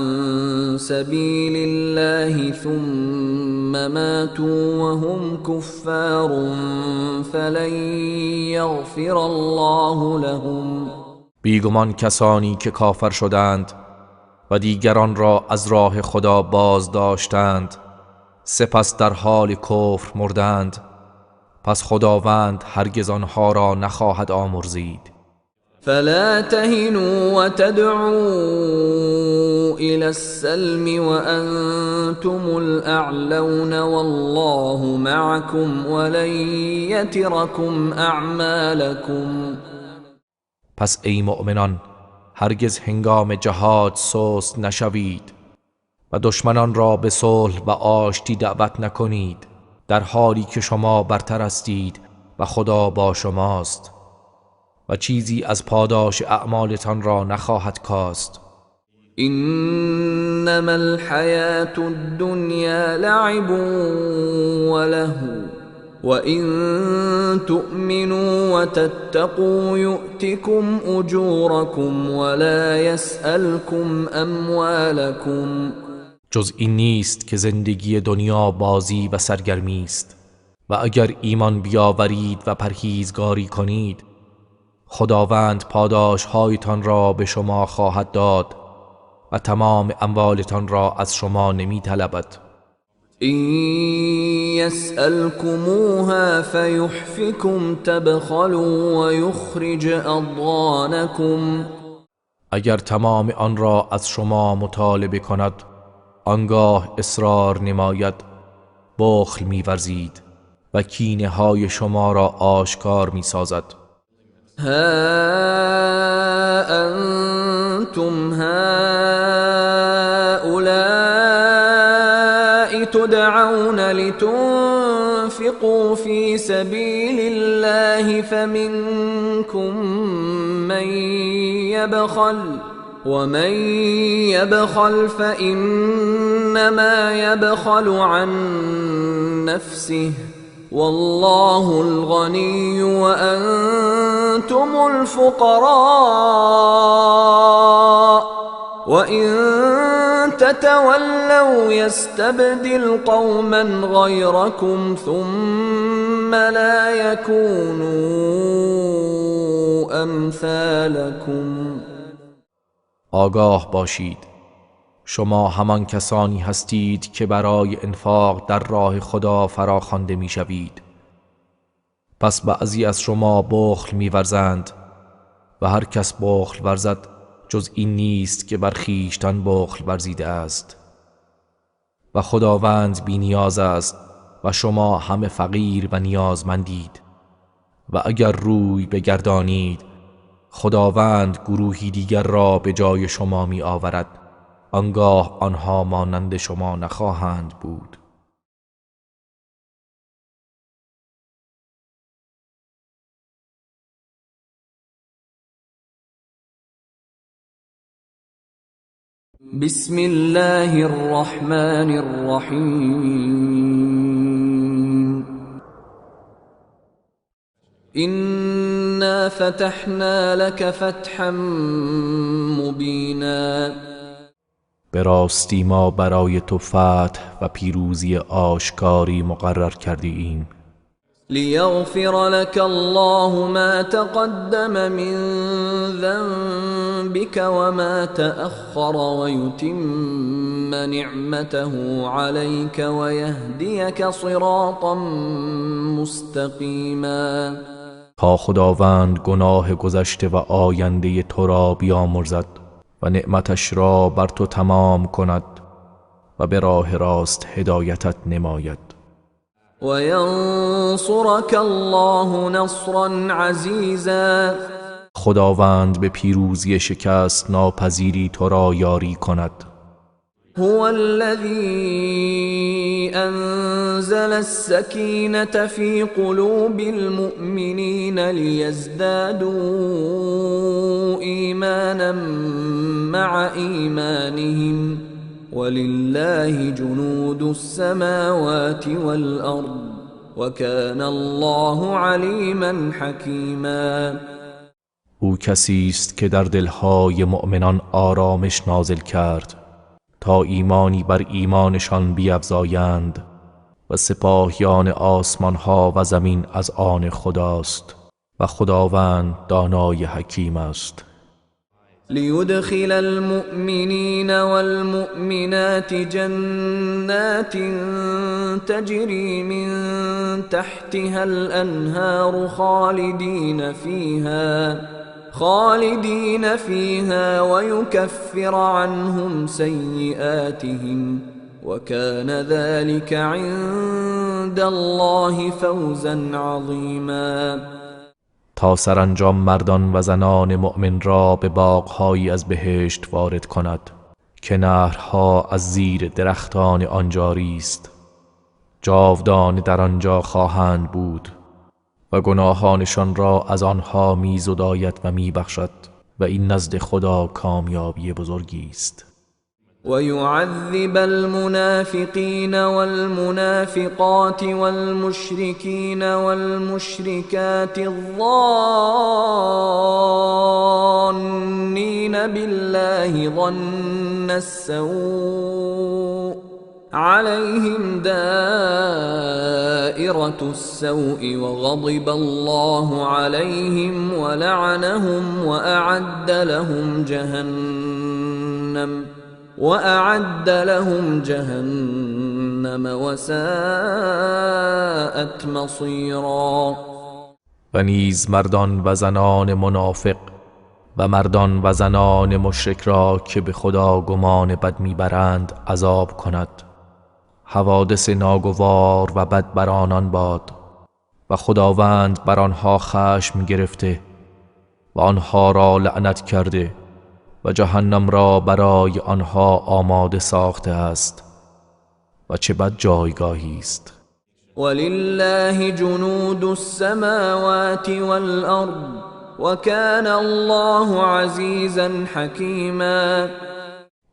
A: سبيل الله ثم ماتوا وهم كفار فلن يغفر الله لهم.
B: بیگمان کسانی که کافر شدند و دیگران را از راه خدا باز داشتند سپس در حال کفر مردند، پس خداوند هرگز آنها را نخواهد آمرزید.
A: فلا تهنوا وتدعوا إلى السلم وأنتم الأعلون والله معكم ولن يتركم أعمالكم.
B: پس ای مؤمنان هرگز هنگام جهاد سست نشوید و دشمنان را به صلح و آشتی دعوت نکنید، در حالی که شما برتر هستید و خدا با شماست و چیزی از پاداش اعمالتان را نخواهد کاست.
A: انما الحیاة الدنیا لعب ولهو وإن تؤمنوا وتتقوا يؤتكم أجوركم ولا يسألكم أموالكم.
B: جز این نیست که زندگی دنیا بازی و سرگرمی است و اگر ایمان بیاورید و پرهیزگاری کنید، خداوند پاداش هایتان را به شما خواهد داد و تمام اموالتان را از شما نمی طلبد.
A: إن يسألكموها فيحفكم تبخلوا ويخرج أضغانكم.
B: اگر تمام آن را از شما مطالبه کند، آنگاه اصرار نماید، بخل می‌ورزید و کینه های شما را آشکار می‌سازد.
A: ها أنتم هؤلاء تدعون لتنفقوا في سبيل الله فمنكم من يبخل ومن يبخل فإنما يبخل عن نفسه والله الغني وأنتم الفقراء وإن تتولوا يستبدل قوما غيركم ثم لا يكونوا أمثالكم.
B: آگاه باشید، شما همان کسانی هستید که برای انفاق در راه خدا فراخوانده میشوید. پس بعضی از شما بخل می‌ورزند و هر کس بخل ورزد جز این نیست که بر خویشتن بخل ورزیده است و خداوند بی‌نیاز است و شما همه فقیر و نیازمندید و اگر روی بگردانید خداوند گروهی دیگر را به جای شما می آورد، آنگاه آنها مانند شما نخواهند بود.
A: بسم الله الرحمن الرحیم إنا فتحنا لك فتحا مبینا.
B: به راستی ما برای تو فتح و پیروزی آشکاری مقرر کرده ایم.
A: لیغفر لك الله ما تقدم من ذنبك وما تأخر ويتم نعمته عليك ويهديك صراطا مستقیما.
B: تا خداوند گناه گذشته و آینده تو را بیامرزد و نعمتش را بر تو تمام کند و به راه راست هدایتت نماید.
A: و ینصرك الله نصرا عزیزا.
B: خداوند به پیروزی شکست ناپذیری تو را یاری کند.
A: هو الذي أنزل السكينة في قلوب المؤمنين ليزدادوا إيمانا مع إيمانهم ولله جنود السماوات والأرض وكان الله عليما حكيما.
B: او کسی است که در دلهای مؤمنان آرامش نازل کرد تا ایمانی بر ایمانشان بیفزایند و سپاهیان آسمانها و زمین از آن خداست و خداوند دانای حکیم است.
A: ليدخل المؤمنين والمؤمنات جنات تجري من تحتها الأنهار خالدين فيها ويكفر عنهم سيئاتهم وكان ذلك عند الله فوزا عظيما.
B: تا سرانجام مردان و زنان مؤمن را به باغ‌هایی از بهشت وارد کند که نهرها از زیر درختان آن جاری است، جاودانه در آنجا خواهند بود و گناهانشان را از آنها می‌زداید و می‌بخشد و این نزد خدا کامیابی بزرگی است.
A: ويعذب المنافقين والمنافقات والمشركين والمشركات الظانين بالله ظن السوء عليهم دائرة السوء وغضب الله عليهم ولعنهم وأعد لهم جهنم وساءت مصيرا.
B: و نیز مردان و زنان منافق و مردان و زنان مشرک را که به خدا گمان بد میبرند عذاب کند. حوادث ناگوار و بد بر آنان باد و خداوند بر آنها خشم گرفته و آنها را لعنت کرده و جهنم را برای آنها آماده ساخته است و چه بد جایگاهی است.
A: ولله جنود السماوات والأرض وكان الله عزيزا حكيما.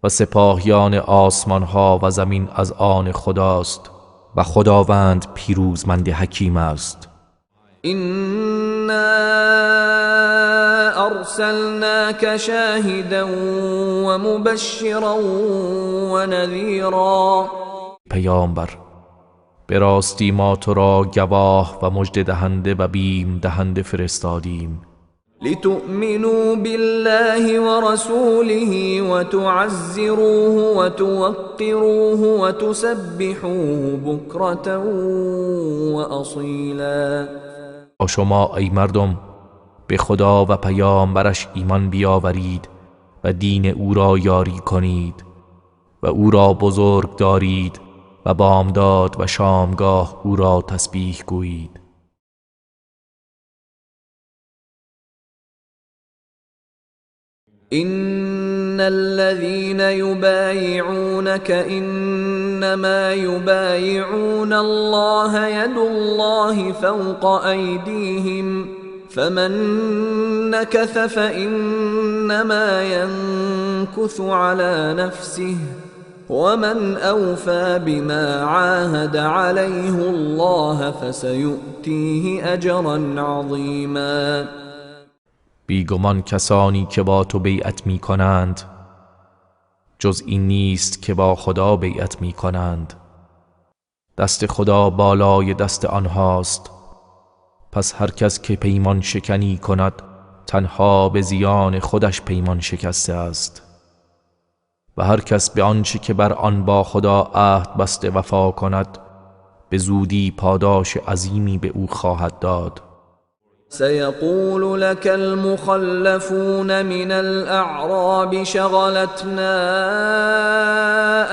B: و سپاهیان آسمان ها و زمین از آن خداست و خداوند پیروزمند حکیم است.
A: إنا أرسلناك شاهدا ومبشرا ونذيرا.
B: پیامبر، به راستی ما تو را گواه و مژده دهنده و بیم دهنده فرستادیم
A: لتؤمنوا بالله ورسوله وتعزروه وتوقروه وتسبحوه بكرة وأصيلا.
B: و شما ای مردم به خدا و پیامبرش ایمان بیاورید و دین او را یاری کنید و او را بزرگ دارید و بامداد و شامگاه او را تسبیح گویید.
A: إن الذين يبايعونك إنما يبايعون الله يد الله فوق أيديهم فمن نكث فإنما ينكث على نفسه ومن أوفى بما عاهد عليه الله فسيؤتيه أجرا عظيما.
B: بیگمان کسانی که با تو بیعت می کنند جز این نیست که با خدا بیعت می کنند. دست خدا بالای دست آنهاست، پس هر کس که پیمان شکنی کند تنها به زیان خودش پیمان شکسته است و هر کس به آنچه که بر آن با خدا عهد بسته وفا کند به زودی پاداش عظیمی به او خواهد داد.
A: سيقول لك المخلفون من الأعراب شغلتنا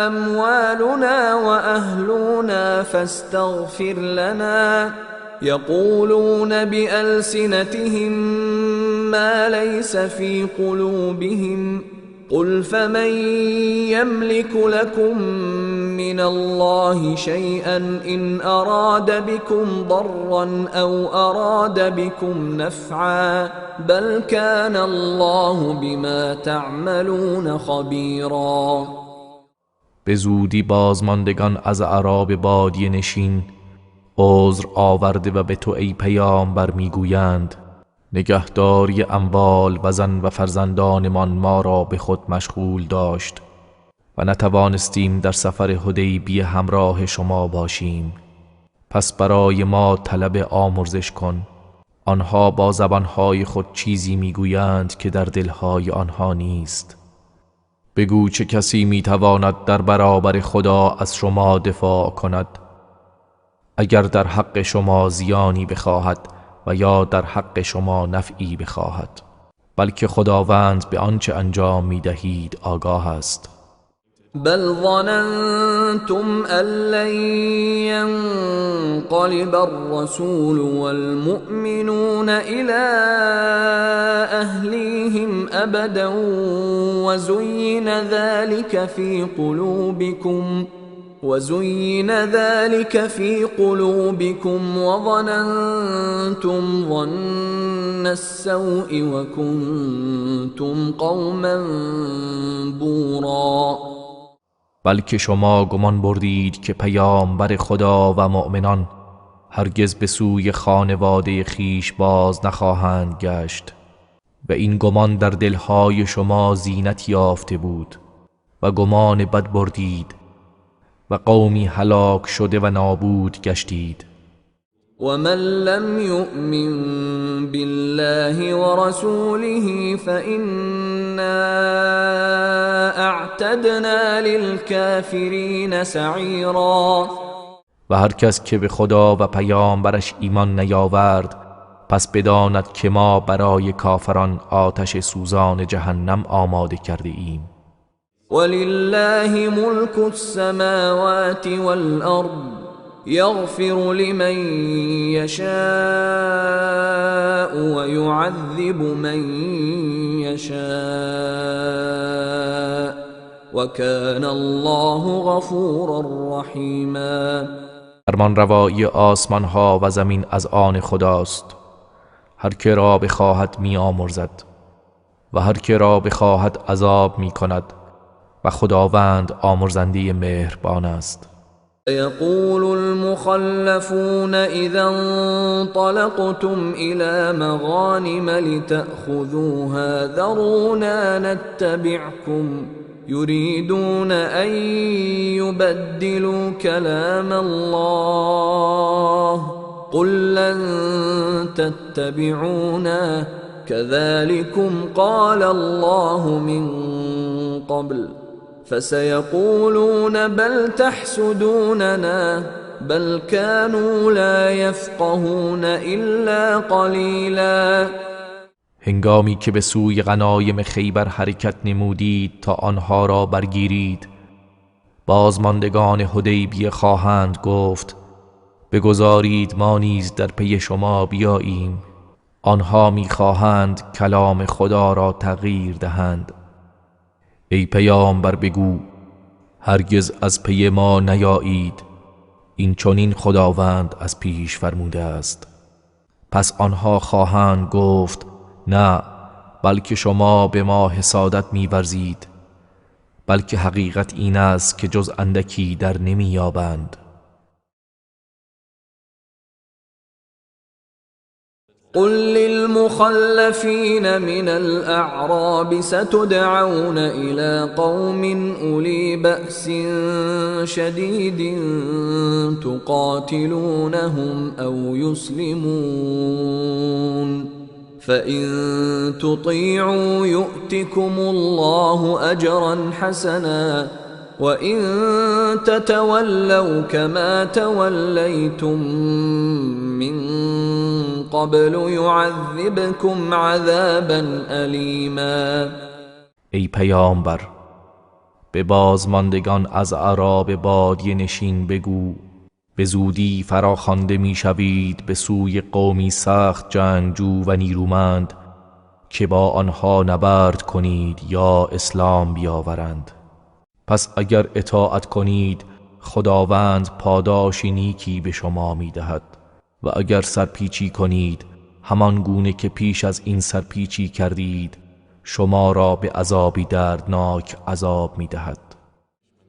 A: أموالنا وأهلنا فاستغفر لنا يقولون بألسنتهم ما ليس في قلوبهم قل فمن يملك لكم من الله شيئا إن أراد بكم ضرا أو أراد بكم نفعا بل كان الله بما تعملون خبيرا.
B: به زودی بازماندگان از اعراب بادیه نشین عذر آورده و به تو ای پیامبر میگویند نگهداری اموال و زن و فرزندانمان ما را به خود مشغول داشت و نتوانستیم در سفر حدیبیه همراه شما باشیم، پس برای ما طلب آمرزش کن. آنها با زبانهای خود چیزی میگویند که در دلهای آنها نیست. بگو چه کسی میتواند در برابر خدا از شما دفاع کند اگر در حق شما زیانی بخواهد و یا در حق شما نفعی بخواهد، بلکه خداوند به آنچه انجام میدهید آگاه است.
A: بل ظننتم أن لن ينقلب الرسول والمؤمنون إلى أهليهم أبدا وزين ذلك في قلوبكم وظننتم ظن السوء وكنتم قوما بورا.
B: بلکه شما گمان بردید که پیامبر خدا و مؤمنان هرگز به سوی خانواده خیش باز نخواهند گشت و این گمان در دلهای شما زینت یافته بود و گمان بد بردید و قومی هلاک شده و نابود گشتید.
A: ومن لم يؤمن بالله ورسوله فإنا اعتدنا للكافرين سعيرا.
B: و هر کس که به خدا و پیامبرش ایمان نیاورد پس بداند که ما برای کافران آتش سوزان جهنم آماده کرده ایم.
A: ولله ملك السماوات والأرض يغفر لمن يشاء ويعذب من يشاء وكان الله غفورا رحيما.
B: فرمان روایی آسمان ها و زمین از آن خداست، هر که را بخواهد می آمرزد و هر که را بخواهد عذاب می کند و خداوند آمرزنده مهربان است.
A: يقول المخلفون إذا انطلقتم إلى مغانم لتأخذوها ذرونا نتبعكم يريدون أن يبدلوا كلام الله قل لن تتبعونا كذلكم قال الله من قبل فسيقولون بل تحسدوننا بل كانوا لا يفقهون إلا قليلا.
B: هنگامی که به سوی غنایم خیبر حرکت نمودید تا آنها را برگیرید بازماندگان حدیبیه خواهند گفت بگذارید ما نیز در پی شما بیاییم. آنها میخواهند کلام خدا را تغییر دهند. ای پیامبر بگو هرگز از پی ما نیایید، این چنین خداوند از پیش فرموده است. پس آنها خواهند گفت نه، بلکه شما به ما حسادت می‌ورزید، بلکه حقیقت این است که جز اندکی در نمی‌یابند.
A: قل للمخلفين من الأعراب ستدعون إلى قوم أولي بأس شديد تقاتلونهم أو يسلمون فإن تطيعوا يؤتكم الله أجرا حسنا وإن تتولوا كما توليتم من قبل يعذبكم عذابا ألیما.
B: ای پیامبر به بازماندگان از اعراب بادیه نشین بگو به زودی فراخوانده میشوید به سوی قومی سخت جنگجو و نیرومند که با آنها نبرد کنید یا اسلام بیاورند. پس اگر اطاعت کنید خداوند پاداشی نیکی به شما میدهد و اگر سرپیچی کنید همان گونه که پیش از این سرپیچی کردید شما را به عذابی دردناک عذاب میدهد.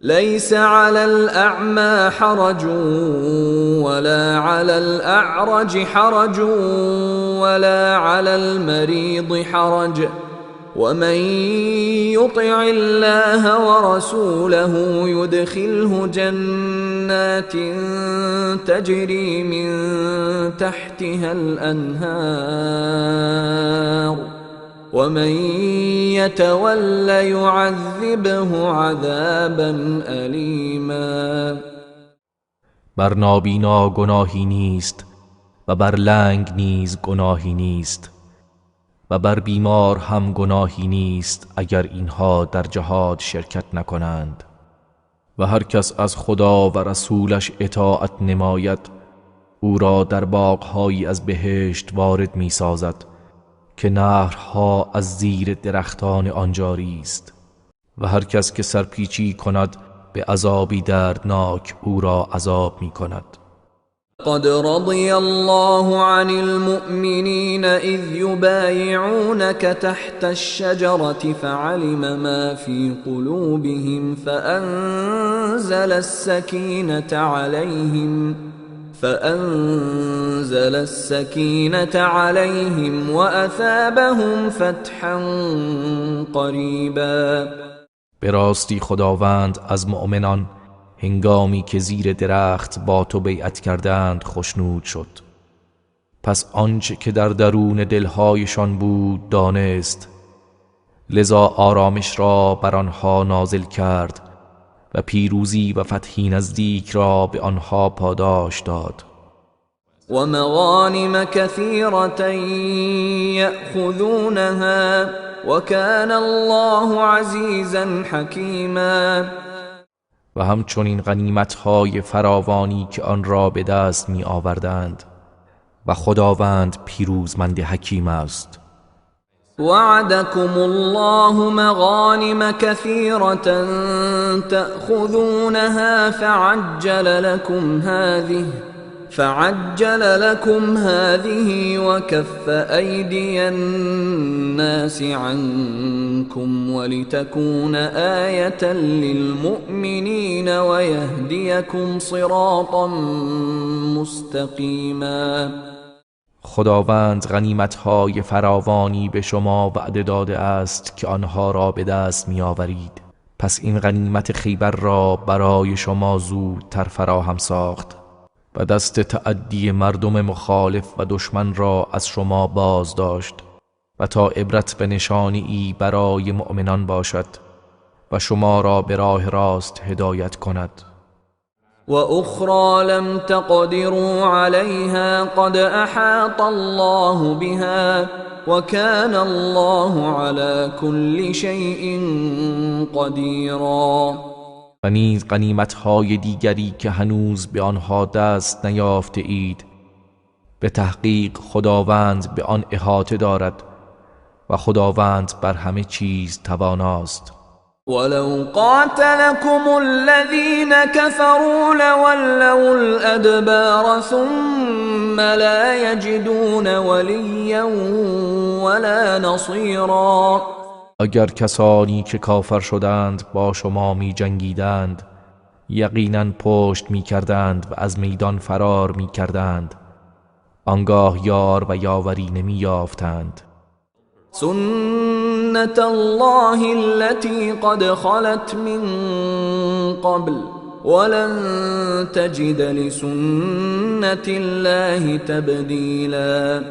A: ليس على الأعمى حرج ولا على الأعرج حرج ولا على المريض حرج ومن يطع الله ورسوله يدخله جنات تجري من تحتها الأنهار ومن يتول يعذبه عذابا ألیما.
B: بر نابینا گناهی نیست و بر لنگ نیز گناهی نیست و بر بیمار هم گناهی نیست اگر اینها در جهاد شرکت نکنند. و هر کس از خدا و رسولش اطاعت نماید او را در باغهایی از بهشت وارد می سازد که نهرها از زیر درختان آن جاری است. و هر کس که سرپیچی کند به عذابی دردناک او را عذاب می کند.
A: قد رضي الله عن المؤمنين إذ يبايعونك تحت الشجرة فعلم ما في قلوبهم فأنزل السكينة عليهم وأثابهم فتحا قريبا.
B: به راستی خداوند از مؤمنان هنگامی که زیر درخت با تو بیعت کردند خوشنود شد. پس آنچه که در درون دلهایشان بود دانست، لذا آرامش را بر آنها نازل کرد و پیروزی و فتحی نزدیک را به آنها پاداش داد.
A: و مغانم كثيرة يأخذونها وكان الله عزيزا حكيما.
B: و همچنین غنیمت‌های فراوانی که آن را به دست می آوردند و خداوند پیروزمند حکیم است.
A: وعدكم الله مغانم كثيرة تأخذونها فعجل لكم هذه وكف أيدي الناس عنكم ولتكون آية للمؤمنين ويهديكم صراطا مستقيما.
B: خداوند غنیمت‌های فراوانی به شما وعده داده است که آنها را به دست می آورید. پس این غنیمت خیبر را برای شما زودتر فراهم ساخت و دست تعدی مردم مخالف و دشمن را از شما باز داشت و تا عبرت به نشانی برای مؤمنان باشد و شما را به راه راست هدایت کند.
A: و اخرى لم تقدروا عليها قد احاط الله بها وكان الله على كل شيء قديرا.
B: و نیز غنیمت‌های دیگری که هنوز به آنها دست نیافته اید. به تحقیق خداوند به آن احاطه دارد و خداوند بر همه چیز تواناست.
A: ولو قاتلكم الذين كفروا لولوا الأدبار ثم لا يجدون وليا ولا نصيرا.
B: اگر کسانی که کافر شدند با شما می جنگیدند یقینا پشت می کردند و از میدان فرار می کردند، آنگاه یار و یاوری نمی یافتند.
A: سنة الله التي قد خلت من قبل ولن تجد لسنة الله تبدیلا.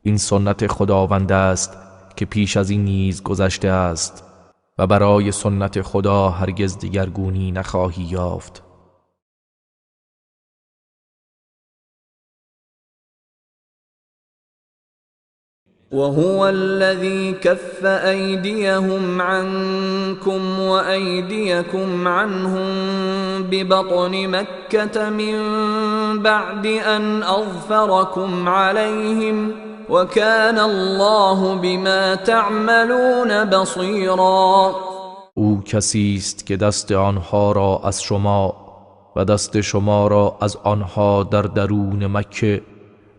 B: این سنت خداوند است که پیش از این نیز گذشته است و برای سنت خدا هرگز دگرگونی نخواهی یافت.
A: وهو الذي كف أيديهم عنكم وأيديكم عنهم ببطن مكة من بعد أن أظفركم عليهم وكان الله بما تعملون بصيرا.
B: او کسی است که دست آنها را از شما و دست شما را از آنها در درون مکه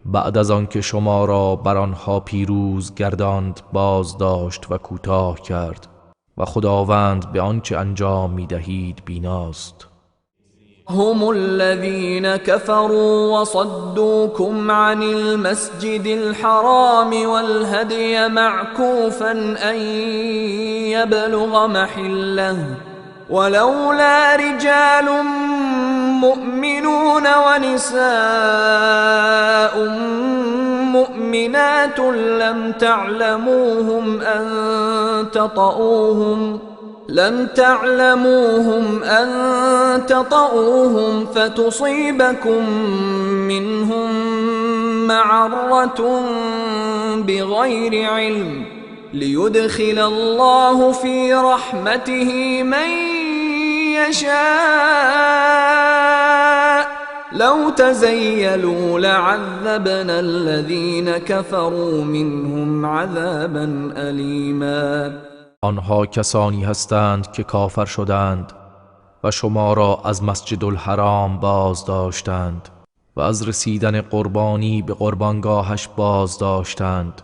B: بعد از آنکه شما را بر آنها پیروز گرداند باز داشت و کوتاه کرد و خداوند به آنچه انجام می‌دهید بیناست.
A: هم الذين كفروا وصدوكم عن المسجد الحرام والهدي معكوفا أن يبلغ محله ولولا رجال مؤمنون ونساء مؤمنات لم تعلموهم أن تطؤوهم فتصيبكم منهم معرة بغير علم ليدخل الله في رحمته من يشاء لو تزيلوا لعذبنا الذين كفروا منهم عذابا أليما.
B: آنها کسانی هستند که کافر شدند و شما را از مسجد الحرام باز داشتند و از رسیدن قربانی به قربانگاهش باز داشتند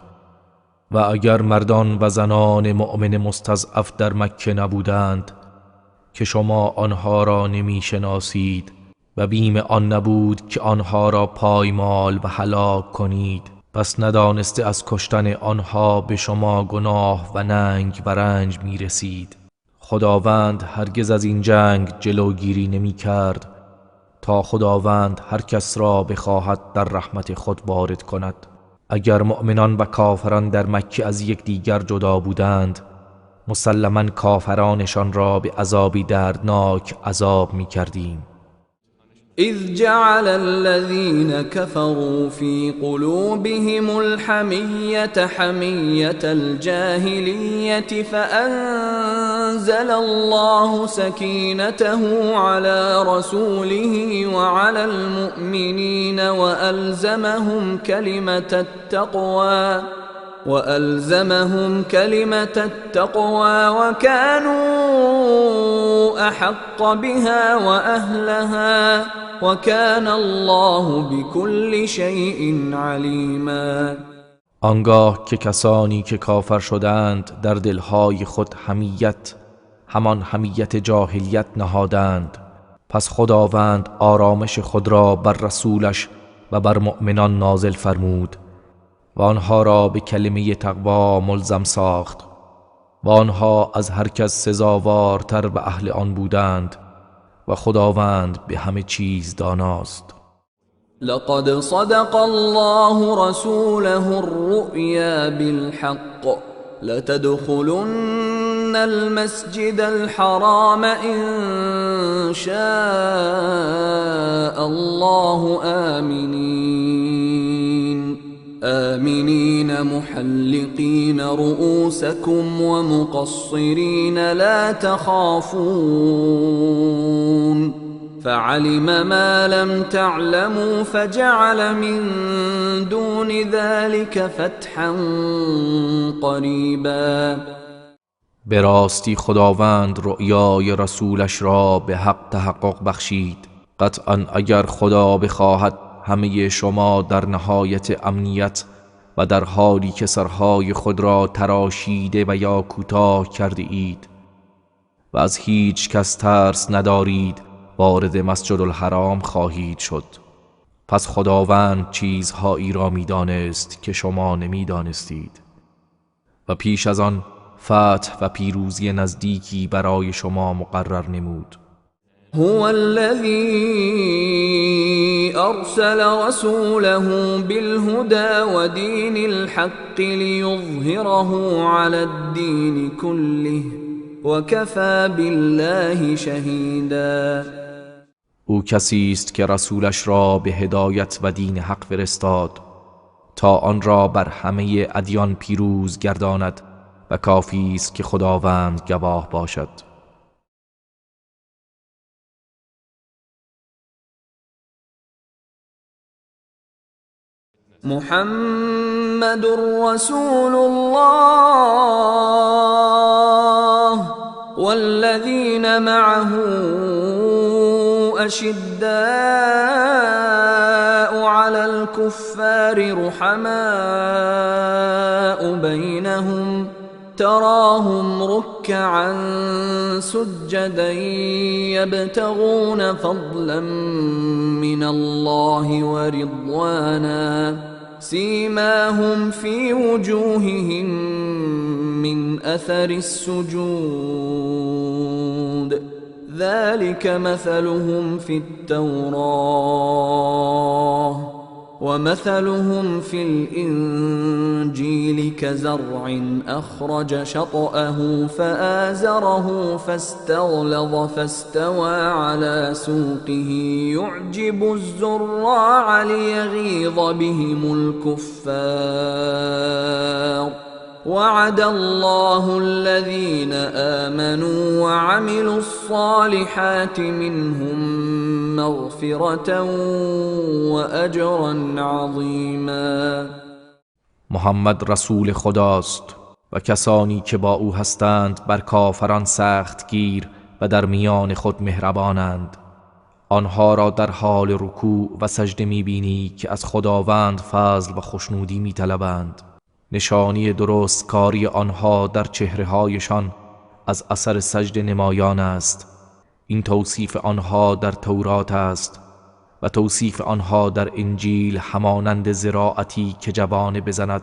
B: و اگر مردان و زنان مؤمن مستضعف در مکه نبودند که شما آنها را نمی شناسید و بیم آن نبود که آنها را پایمال و هلاک کنید، پس ندانسته از کشتن آنها به شما گناه و ننگ و رنج می رسید. خداوند هرگز از این جنگ جلوگیری نمی کرد تا خداوند هر کس را بخواهد در رحمت خود وارد کند. اگر مؤمنان و کافران در مکه از یکدیگر جدا بودند مسلماً کافرانشان را به عذابی دردناک عذاب می کردیم.
A: إذ جعل الذين كفروا في قلوبهم الحمية حمية الجاهلية فأنزل الله سكينته على رسوله وعلى المؤمنين وألزمهم كلمة التقوى وكانوا أحق بها وأهلها وكان الله بكل شيء عليما.
B: آنگاه که کسانی که کافر شدند در دلهای خود حمیت، همان حمیت جاهلیت نهادند، پس خداوند آرامش خود را بر رسولش و بر مؤمنان نازل فرمود و آنها را به کلمه تقوا ملزم ساخت و آنها از هر کس سزاوارتر به اهل آن بودند و خداوند به همه چیز داناست.
A: لقد صدق الله رسوله الرؤيا بالحق لتدخلن المسجد الحرام إن شاء الله آمنين آمنين محلقين رؤوسكم ومقصرين لا تخافون فعلم ما لم تعلموا فجعل من دون ذلك فتحا قریبا.
B: به راستی خداوند رؤیای رسولش را به حق تحقق بخشید. قطعا اگر خدا بخواهد همه شما در نهایت امنیت و در حالی که سرهای خود را تراشیده و یا کوتاه کرده اید و از هیچ کس ترس ندارید وارد مسجد الحرام خواهید شد. پس خداوند چیزهایی را میدانست که شما نمیدانستید و پیش از آن فتح و پیروزی نزدیکی برای شما مقرر نمود.
A: هو الذي أرسل رسوله بالهدى ودين الحق ليظهره على الدين كله وكفى بالله شهيدا.
B: او کسی است که رسولش را به هدایت و دین حق فرستاد تا آن را بر همه ادیان پیروز گرداند و کافی است که خداوند گواه باشد.
A: محمد رسول الله والذين معه أشداء على الكفار رحماء بينهم تراهم ركعا سجدا يبتغون فضلا من الله ورضوانا سيماهم في وجوههم من أثر السجود ذلك مثلهم في التوراة ومثلهم في الإنجيل كزرع أخرج شطأه فآزره فاستغلظ فاستوى على سوقه يعجب الزراع ليغيظ بهم الكفار وعد الله الذين آمنوا وعملوا الصالحات منهم مغفرة وأجرا عظيما.
B: محمد رسول خداست و کسانی که با او هستند بر کافران سخت گیر و در میان خود مهربانند. آنها را در حال رکوع و سجده می‌بینی که از خداوند فضل و خوشنودی می‌طلبند. نشانی درست کاری آنها در چهره‌هایشان از اثر سجده نمایان است. این توصیف آنها در تورات است و توصیف آنها در انجیل همانند زراعتی که جوانه بزند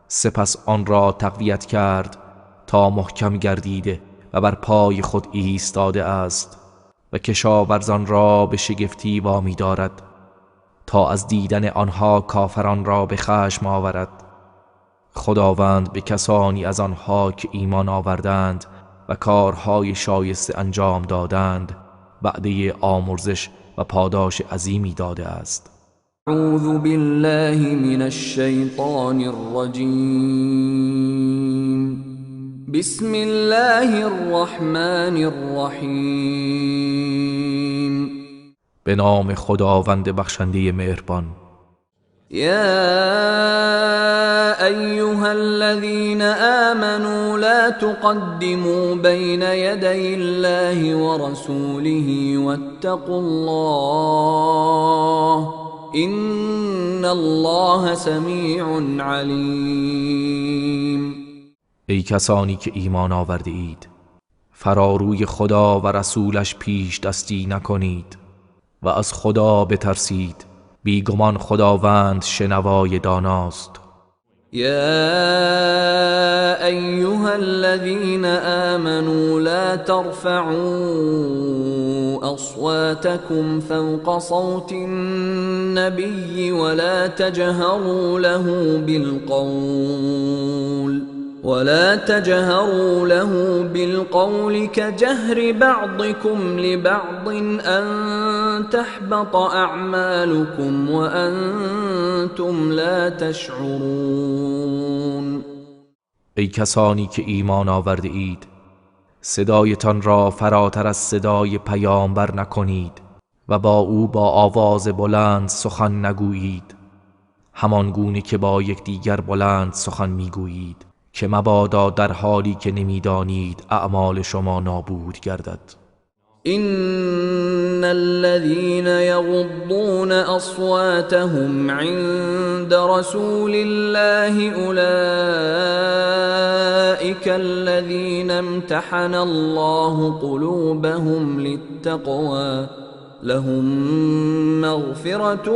B: سپس آن را تقویت کرد تا محکم گردیده و بر پای خود ایستاده است و کشاورزان را به شگفتی وامی دارد تا از دیدن آنها کافران را به خشم آورد. خداوند به کسانی از آنها که ایمان آوردند و کارهای شایسته انجام دادند وعده آمرزش و پاداش عظیمی داده است.
A: اعوذ بالله من الشیطان الرجیم بسم الله الرحمن الرحیم
B: به نام خداوند بخشنده مهربان.
A: يا أيها الذين آمنوا لا تقدموا بين يدي الله ورسوله واتقوا الله إن الله سميع عليم.
B: ای کسانی که ایمان آورده اید فراروی خدا و رسولش پیش دستی نکنید و از خدا بترسید، بیگمان خداوند شنوای داناست.
A: يا أيها الذين آمنوا لا ترفعوا أصواتكم فوق صوت النبي ولا تجهروا له بالقول ولا تجهروا له بالقول كجهر بعضكم لبعض أن تحبط أعمالكم وأنتم لا تشعرون.
B: ای کسانی که ایمان آورده اید، صدایتان را فراتر از صدای پیامبر نکنید و با او با آواز بلند سخن نگویید، همان گونه که با یکدیگر بلند سخن میگویید، که مبادا در حالی که نمیدانید اعمال شما نابود گردد.
A: إن الذين يغضون أصواتهم عند رسول الله أولئك الذين امتحن الله قلوبهم للتقوى لهم مغفرة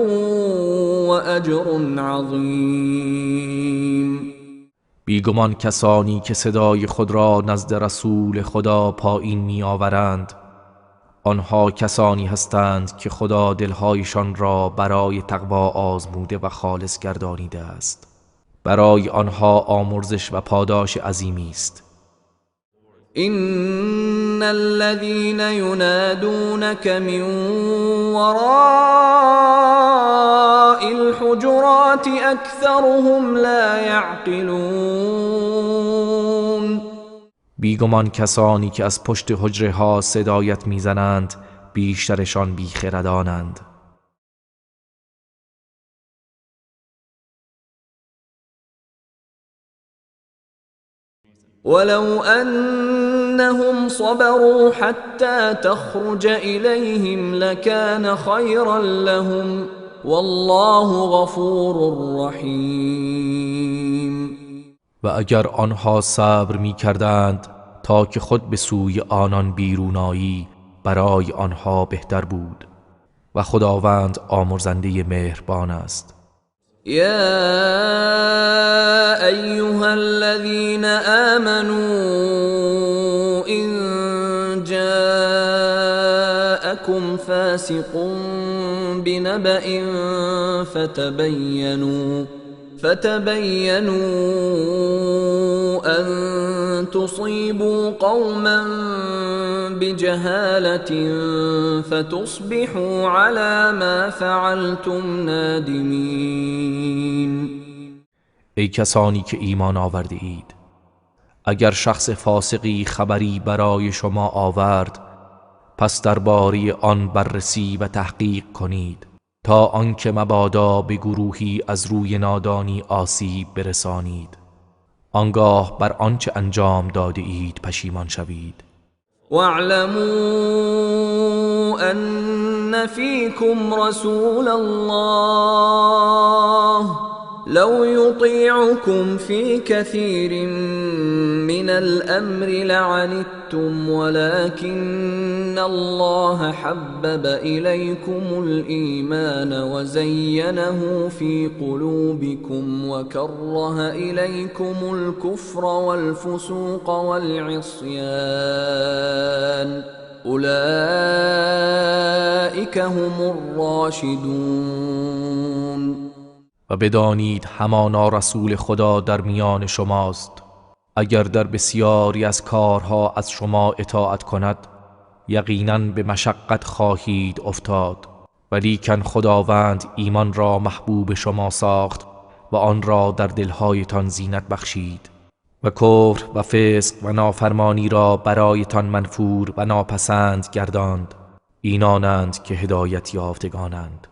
A: وأجر عظيم.
B: بیگمان کسانی که صدای خود را نزد رسول خدا پایین می آورند، آنها کسانی هستند که خدا دلهایشان را برای تقوا آزموده و خالص گردانیده است. برای آنها آمرزش و پاداش عظیمی است.
A: إن الذين ينادونك من وراء الحجرات أكثرهم لا يعقلون.
B: بیگمان کسانی که از پشت حجره ها صدایت میزنند بیشترشان بیخردانند.
A: ولو أنهم صبروا حتى تخرج إليهم لكان خيرا لهم والله غفور رحيم.
B: و اگر آنها صبر می کردند تا که خود به سوی آنان بیرونایی، برای آنها بهتر بود و خداوند آمرزنده مهربان است.
A: يا أيها الذين آمنوا إن جاءكم فاسق بنبأ فتبينوا أن تصيبوا قوما بجهالة فتصبحوا على ما فعلتم نادمين.
B: ای کسانی که ایمان آورده اید، اگر شخص فاسقی خبری برای شما آورد، پس درباره آن بررسی و تحقیق کنید تا آنکه مبادا به گروهی از روی نادانی آسیب برسانید، آنگاه بر آنچه انجام داده اید پشیمان شوید.
A: واعلموا أن فيكم رسول الله لو يطيعكم في كثير من الأمر لعنتم ولكن الله حبب إليكم الإيمان وزينه في قلوبكم وكره إليكم الكفر والفسوق والعصيان أولئك هم الراشدون.
B: و بدانید همانا رسول خدا در میان شماست. اگر در بسیاری از کارها از شما اطاعت کند، یقیناً به مشقت خواهید افتاد، ولیکن خداوند ایمان را محبوب شما ساخت و آن را در دلهایتان زینت بخشید و کفر و فسق و نافرمانی را برایتان منفور و ناپسند گرداند. اینانند که هدایت یافتگانند.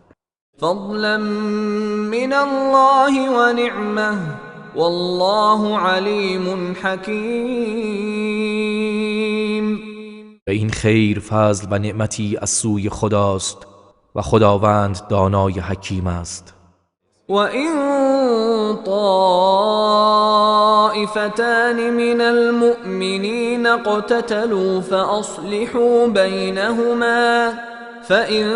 A: فضلا من الله ونعمه والله علیم حکیم.
B: و این خیر، فضل و نعمتی از سوی خداست و خداوند دانای حکیم است.
A: وَإِن طَائِفَتَانِ مِنَ الْمُؤْمِنِينَ اقْتَتَلُوا فَأَصْلِحُوا بَيْنَهُمَا فَإِن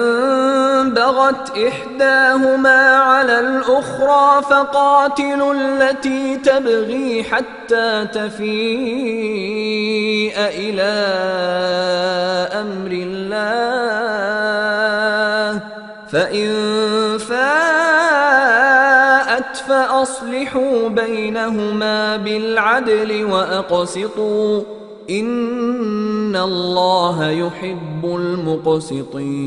A: بَغَتْ إِحْدَاهُمَا عَلَى الْأُخْرَى فَقَاتِلُوا الَّتِي تَبْغِي حَتَّى تَفِيءَ إِلَى أَمْرِ اللَّهِ فَإِن فَاءَتْ فَأَصْلِحُوا فأصلحوا بينهما بالعدل وأقسطوا إن الله يحب المقسطين.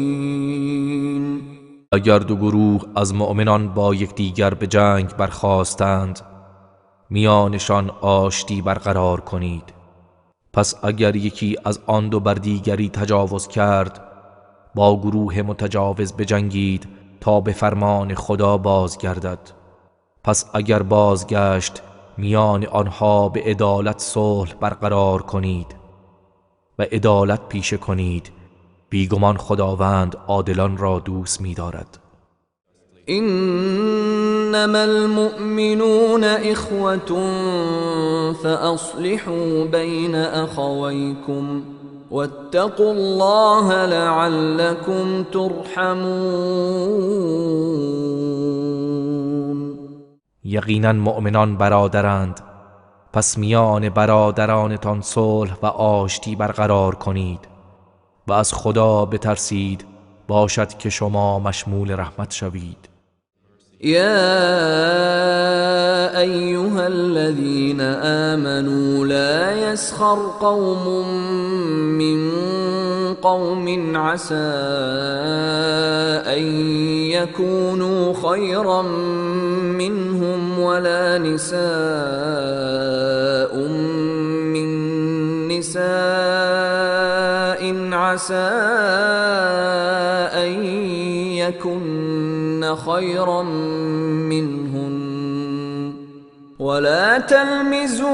B: اگر دو گروه از مؤمنان با یکدیگر به جنگ برخاستند، میانشان آشتی برقرار کنید. پس اگر یکی از آن دو بر دیگری تجاوز کرد، با گروه متجاوز بجنگید تا به فرمان خدا بازگردد. پس اگر بازگشت، میان آنها به عدالت صلح برقرار کنید و عدالت پیشه کنید. بیگمان خداوند عادلان را دوست می‌دارد.
A: إنما المؤمنون إخوة فأصلحوا بين أخويكم واتقوا الله لعلكم ترحمون.
B: یقینا مؤمنان برادرند، پس میان برادرانتان صلح و آشتی برقرار کنید و از خدا بترسید، باشد که شما مشمول رحمت شوید.
A: يا أيها الذين آمنوا لا يسخر قوم من قوم عسى أن يكونوا خيرا منهم ولا نساء من نساء عسى أن يكن خيرا منهن ولا تلمزوا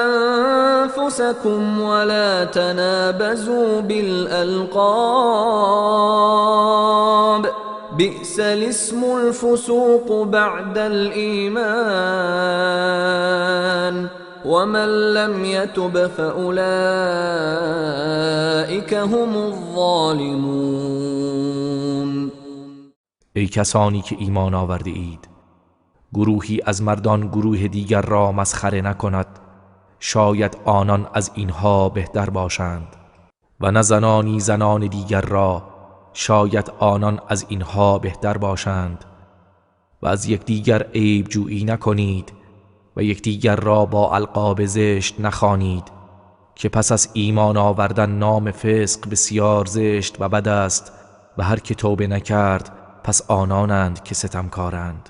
A: أنفسكم ولا تنابزوا بالألقاب بئس الاسم الفسوق بعد الإيمان ومن لم يتب فأولئك هم الظالمون.
B: ای کسانی که ایمان آورده اید، گروهی از مردان گروه دیگر را مسخره نکند، شاید آنان از اینها بهتر باشند، و نه زنانی زنان دیگر را، شاید آنان از اینها بهتر باشند. و از یکدیگر عیب جویی نکنید و یکدیگر را با القاب زشت نخوانید، که پس از ایمان آوردن نام فسق بسیار زشت و بد است، و هر که توبه نکرد پس آنانند که ستمکارند.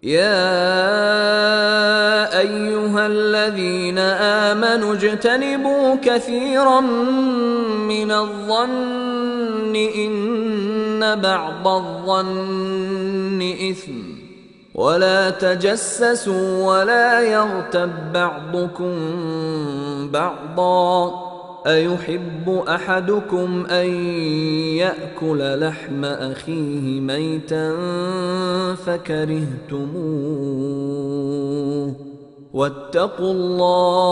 A: يا أيها الذين آمنوا اجتنبوا كثيرا من الظن إن بعض الظن إثم ولا تجسسوا ولا يغتب بعضكم بعضا أيحب أحدكم أن يأكل لحم أخيه ميتا فكرهتموه واتقوا الله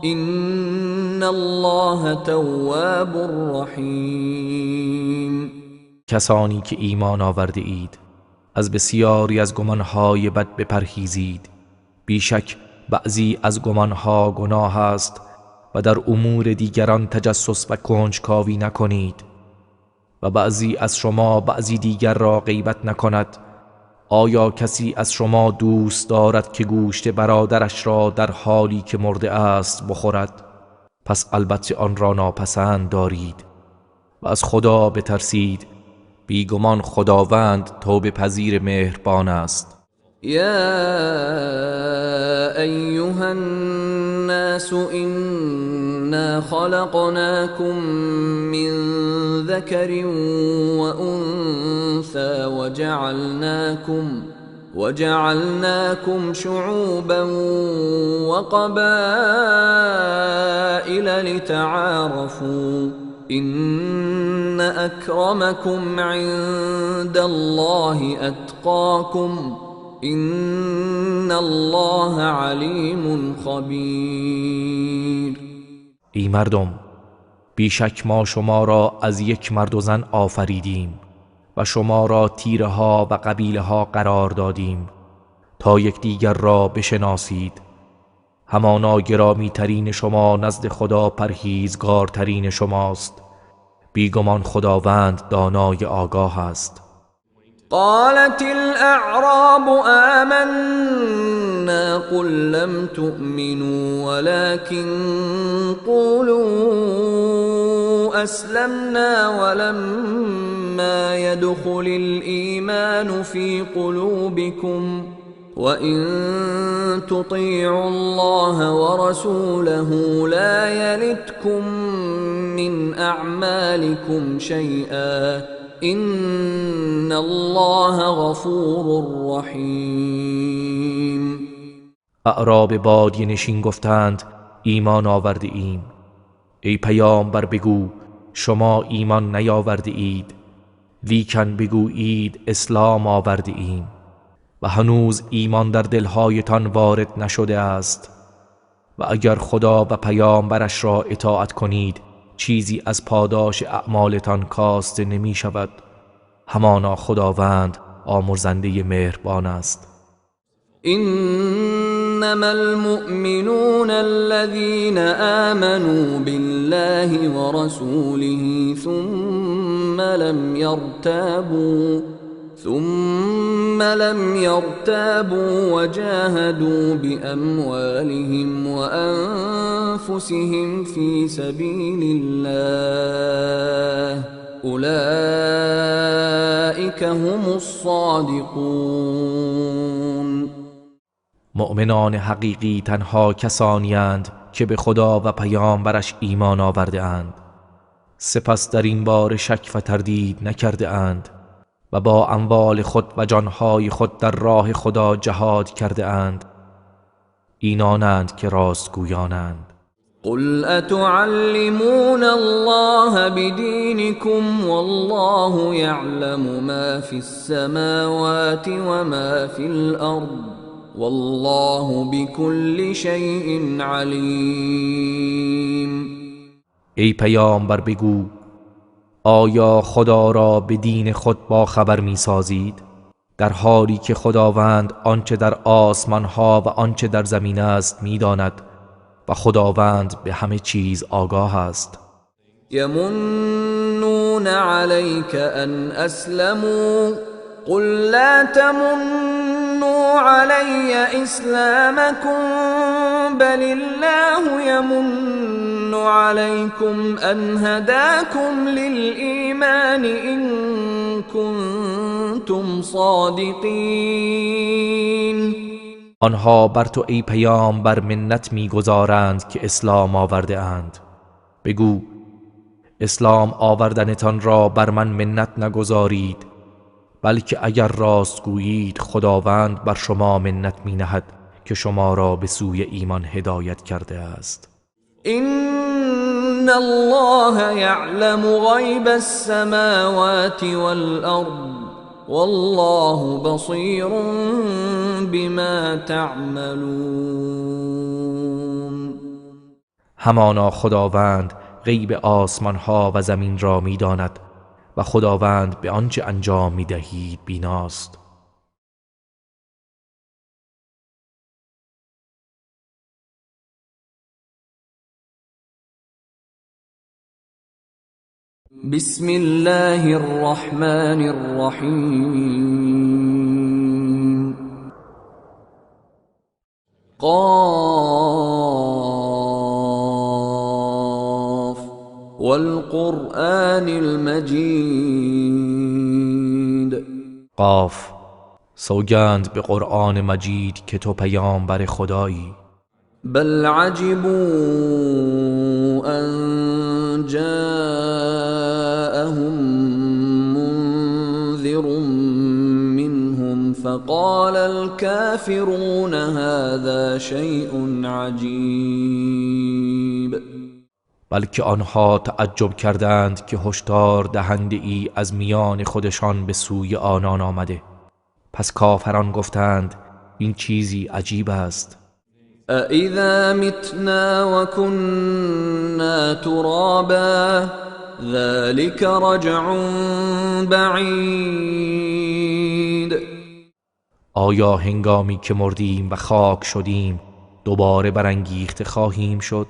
A: إن الله تواب رحیم.
B: کسانی که ایمان آورده اید، از بسیاری از گمانهای بد بپرهیزید. بیشک بعضی از گمانها گناه است، و در امور دیگران تجسس و کنجکاوی نکنید. و بعضی از شما بعضی دیگر را غیبت نکند. آیا کسی از شما دوست دارد که گوشت برادرش را در حالی که مرده است بخورد؟ پس البته آن را ناپسند دارید. و از خدا بترسید، بیگمان خداوند توبه پذیر مهربان است.
A: يا أيها الناس إنا خلقناكم من ذكر وأنثى وجعلناكم شعوبا وقبائل لتعارفوا إن أكرمكم عند الله أتقاكم إن الله علیم خبیر.
B: ای مردم، بیشک ما شما را از یک مرد و زن آفریدیم و شما را تیره ها و قبیله ها قرار دادیم تا یکدیگر را بشناسید. همانا گرامی ترین شما نزد خدا پرهیزگارترین شماست. بیگمان خداوند دانای آگاه است.
A: قالت الأعراب آمنا قل لم تؤمنوا ولكن قولوا أسلمنا ولما يدخل الإيمان في قلوبكم وإن تطيعوا الله ورسوله لا يلتكم من أعمالكم شيئا إن الله غفور رحیم.
B: اعراب بادیه نشین گفتند ایمان آورده ایم. ای پیامبر بگو شما ایمان نیاورده اید، لیکن بگویید اسلام آورده ایم و هنوز ایمان در دلهایتان وارد نشده است. و اگر خدا و پیامبرش را اطاعت کنید چیزی از پاداش اعمالتان کاسته نمی شود. همانا خداوند آمرزنده مهربان است.
A: إنما المؤمنون الذين آمنوا بالله ورسوله ثم لم يرتابوا وجاهدوا بأموالهم وأنفسهم في سبيل الله أولئك هم الصادقون.
B: مؤمنان حقیقی تنها کسانی اند که به خدا و پیامبرش ایمان آورده اند، سپس در این باره شک و تردید نکرده اند و با اموال خود و جانهای خود در راه خدا جهاد کرده اند. اینانند که راستگویانند.
A: قل أتعلمون الله بدينكم والله يعلم ما في السماوات وما في الأرض والله بكل شيء عليم.
B: ای پیامبر بگو آیا خدا را به دین خود با خبر می سازید در حالی که خداوند آنچه در آسمان ها و آنچه در زمین است می داند و خداوند به همه چیز آگاه است.
A: يمنون عليك أن أسلموا قل لا تمنوا علي إسلامكم بل الله يمن عليكم أن هداكم للإيمان إن كنتم صادقين.
B: آنها بر تو ای پیامبر منت می‌گذارند که اسلام آورده اند. بگو اسلام آوردنتان را بر من منت نگذارید، بلکه اگر راست گویید خداوند بر شما منت می نهد که شما را به سوی ایمان هدایت کرده است.
A: إن الله يعلم غيب السماوات والأرض والله بصير بما تعملون.
B: همانا خداوند غیب آسمان ها و زمین را می داند و خداوند به آنچه انجام می دهید بیناست.
A: بسم الله الرحمن الرحیم. قاف والقرآن المجید.
B: قاف سوگند به قرآن مجید که تو پیامبر خدایی.
A: بل عجبوا ان جاءهم منذر منهم فقال الكافرون هذا شيء عجیب.
B: بلکه آنها تعجب کردند که هشدار دهنده ای از میان خودشان به سوی آنان آمده. پس کافران گفتند این چیزی عجیب است.
A: أَإِذَا مِتْنَا وَكُنَّا تُرَابًا ذَلِكَ رَجْعٌ بَعِيدٌ.
B: آیا هنگامی که مردیم و خاک شدیم دوباره برانگیخته خواهیم شد؟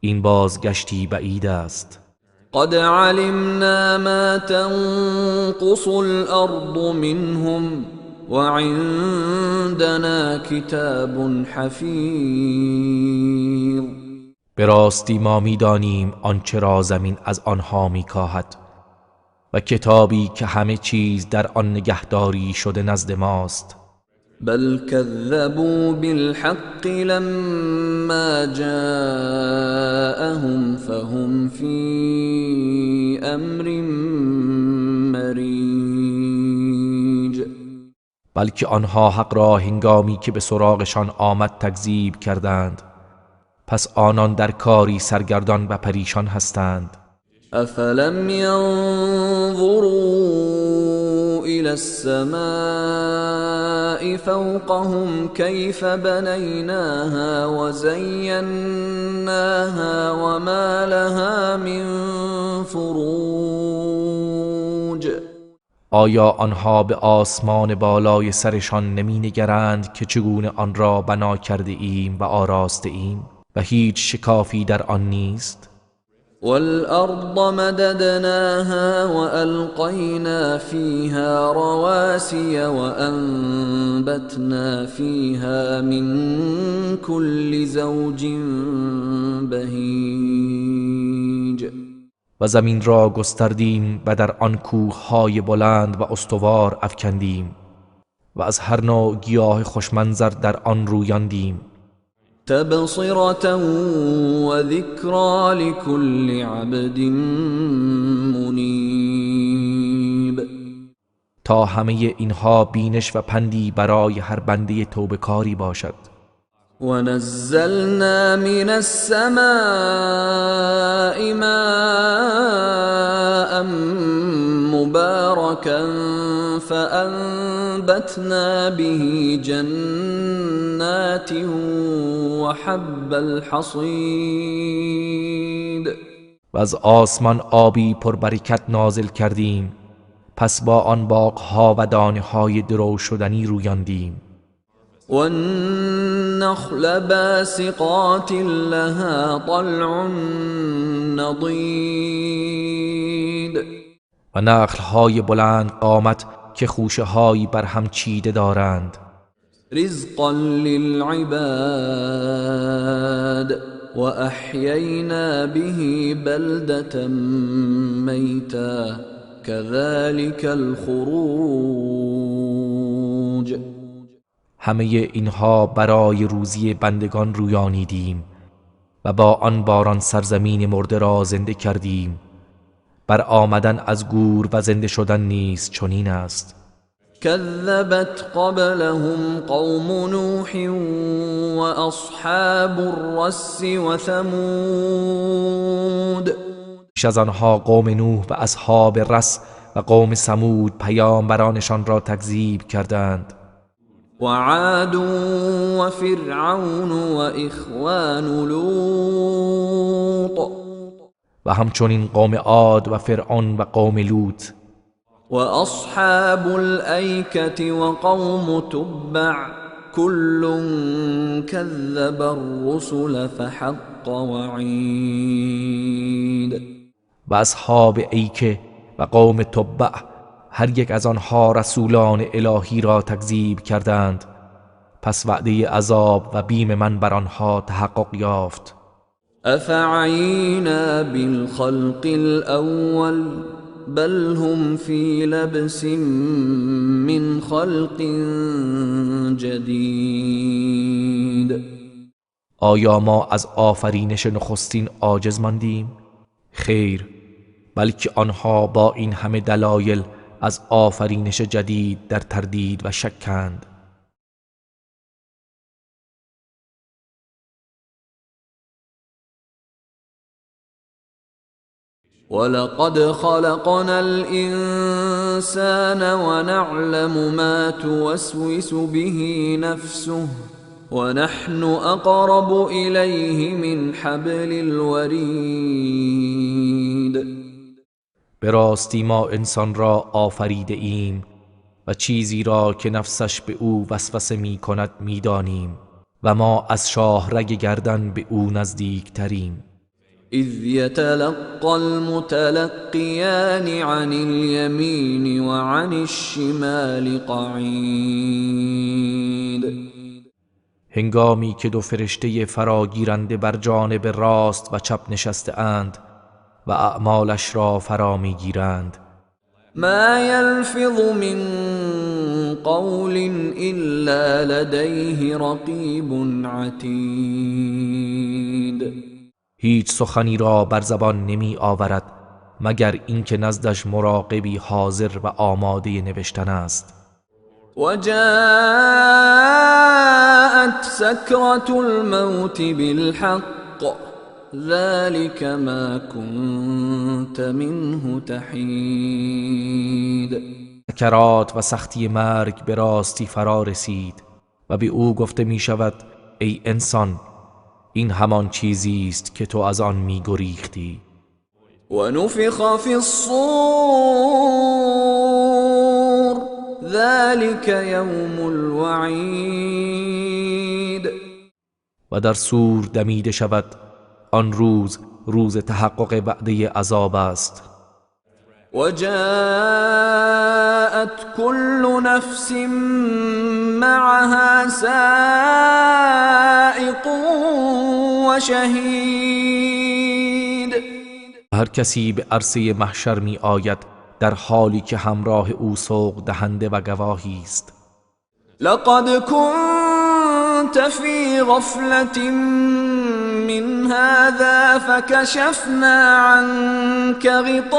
B: این بازگشتی بعید است.
A: قد علمنا ما تنقص الأرض منهم وعندنا کتاب حفیظ.
B: به راستی ما می‌دانیم آنچه را زمین از آنها می‌کاهد و کتابی که همه چیز در آن نگهداری شده نزد ماست.
A: بل كذبوا بالحق لما جاءهم فهم في امر مریج.
B: بلکه آنها حق را هنگامی که به سراغشان آمد تکذیب کردند، پس آنان در کاری سرگردان و پریشان هستند.
A: افلم ينظروا الى السماء فوقهم كيف بنيناها وزيناها وما لها من فروج.
B: آیا آنها به آسمان بالای سرشان نمی نگرند که چگونه آن را بنا کرده ایم و آراسته ایم و هیچ شکافی در آن نیست؟
A: والأرض مددناها وألقينا فيها رواسي وأنبتنا فيها من كل زوج بهيج.
B: و زمین را گستردیم و در آن کوههای بلند و استوار افکندیم و از هر نوع گیاه خوشمنظر در آن رویاندیم.
A: تبصرة وذكرى لكل عبد منيب.
B: تا همه اینها بینش و پندی برای هر بنده توبه‌کاری باشد.
A: ونزلنا من السماء ماء مباركا فأنبتنا به جنات وحب الحصيد.
B: و از آسمان آبی پربرکت نازل کردیم، پس با آن باغها و دانه‌های درو شدنی رویاندیم.
A: والنخل باسقات لها طلع نضید.
B: و نخل‌های بلند قامت که خوشه‌هایی بر هم چیده دارند.
A: رزقا للعباد وأحيينا به بلدة ميتا كذلك الخروج.
B: همه اینها برای روزی بندگان رویانیدیم و با آن باران سرزمین مرده را زنده کردیم. بر آمدن از گور و زنده شدن نیز چنین است.
A: كذبت قبلهم قوم نوح وأصحاب الرس وثمود.
B: پیش از آنها قوم نوح و اصحاب رس و قوم ثمود پیامبرانشان را تکذیب کردند.
A: وعاد وفرعون وإخوان لوط.
B: و همچنین قوم عاد و فرعون و قوم لوط.
A: وأصحاب الأيكة وقوم تبع كل كذب الرسل فحق وعید.
B: و اصحاب ایکه و قوم تبع هر یک از آنها رسولان الهی را تکذیب کردند، پس وعده عذاب و بیم من بر آنها تحقق یافت.
A: افعینا بالخلق الاول بل هم فی لبس من خلق جدید.
B: آیا ما از آفرینش نخستین عاجز ماندیم؟ خیر، بلکه آنها با این همه دلایل از آفرینش جدید در تردید و شکند.
A: ولقد خلقنا الإنسان ونعلم ما توسوس به نفسه ونحن أقرب إليه من حبل الوريد.
B: به راستی ما انسان را آفریده ایم و چیزی را که نفسش به او وسوسه می کند می دانیم و ما از شاه رگ گردن به او نزدیک تریم.
A: اذ يتلقى المتلقيان عن اليمين وعن الشمال قعيد.
B: هنگامی که دو فرشته فراگیرنده بر جانب راست و چپ نشسته اند و اعمالش را فرا میگیرند.
A: ما يلفظ من قول الا لديه رقيب عتيد.
B: هیچ سخنی را بر زبان نمی آورد مگر اینکه نزدش مراقبی حاضر و آماده نوشتن است.
A: وجاءت سكرة الموت بالحق ذلك ما كنت منه تحید.
B: سکرات و سختی مرگ به راستی فرا رسید و به او گفته می شود ای انسان، این همان چیزی است که تو از آن می گریختی.
A: و نفخ فی الصور ذلك یوم الوعید.
B: و در سور دمیده شود، آن روز روز تحقق وعده عذاب است.
A: وجاءت كل نفس معها سائق وشهید.
B: هر کسی به عرصه محشر می آید در حالی که همراه او سوق دهنده و گواهی است.
A: لقد كنت في غفلة من هذا فكشفنا عنك غطاءك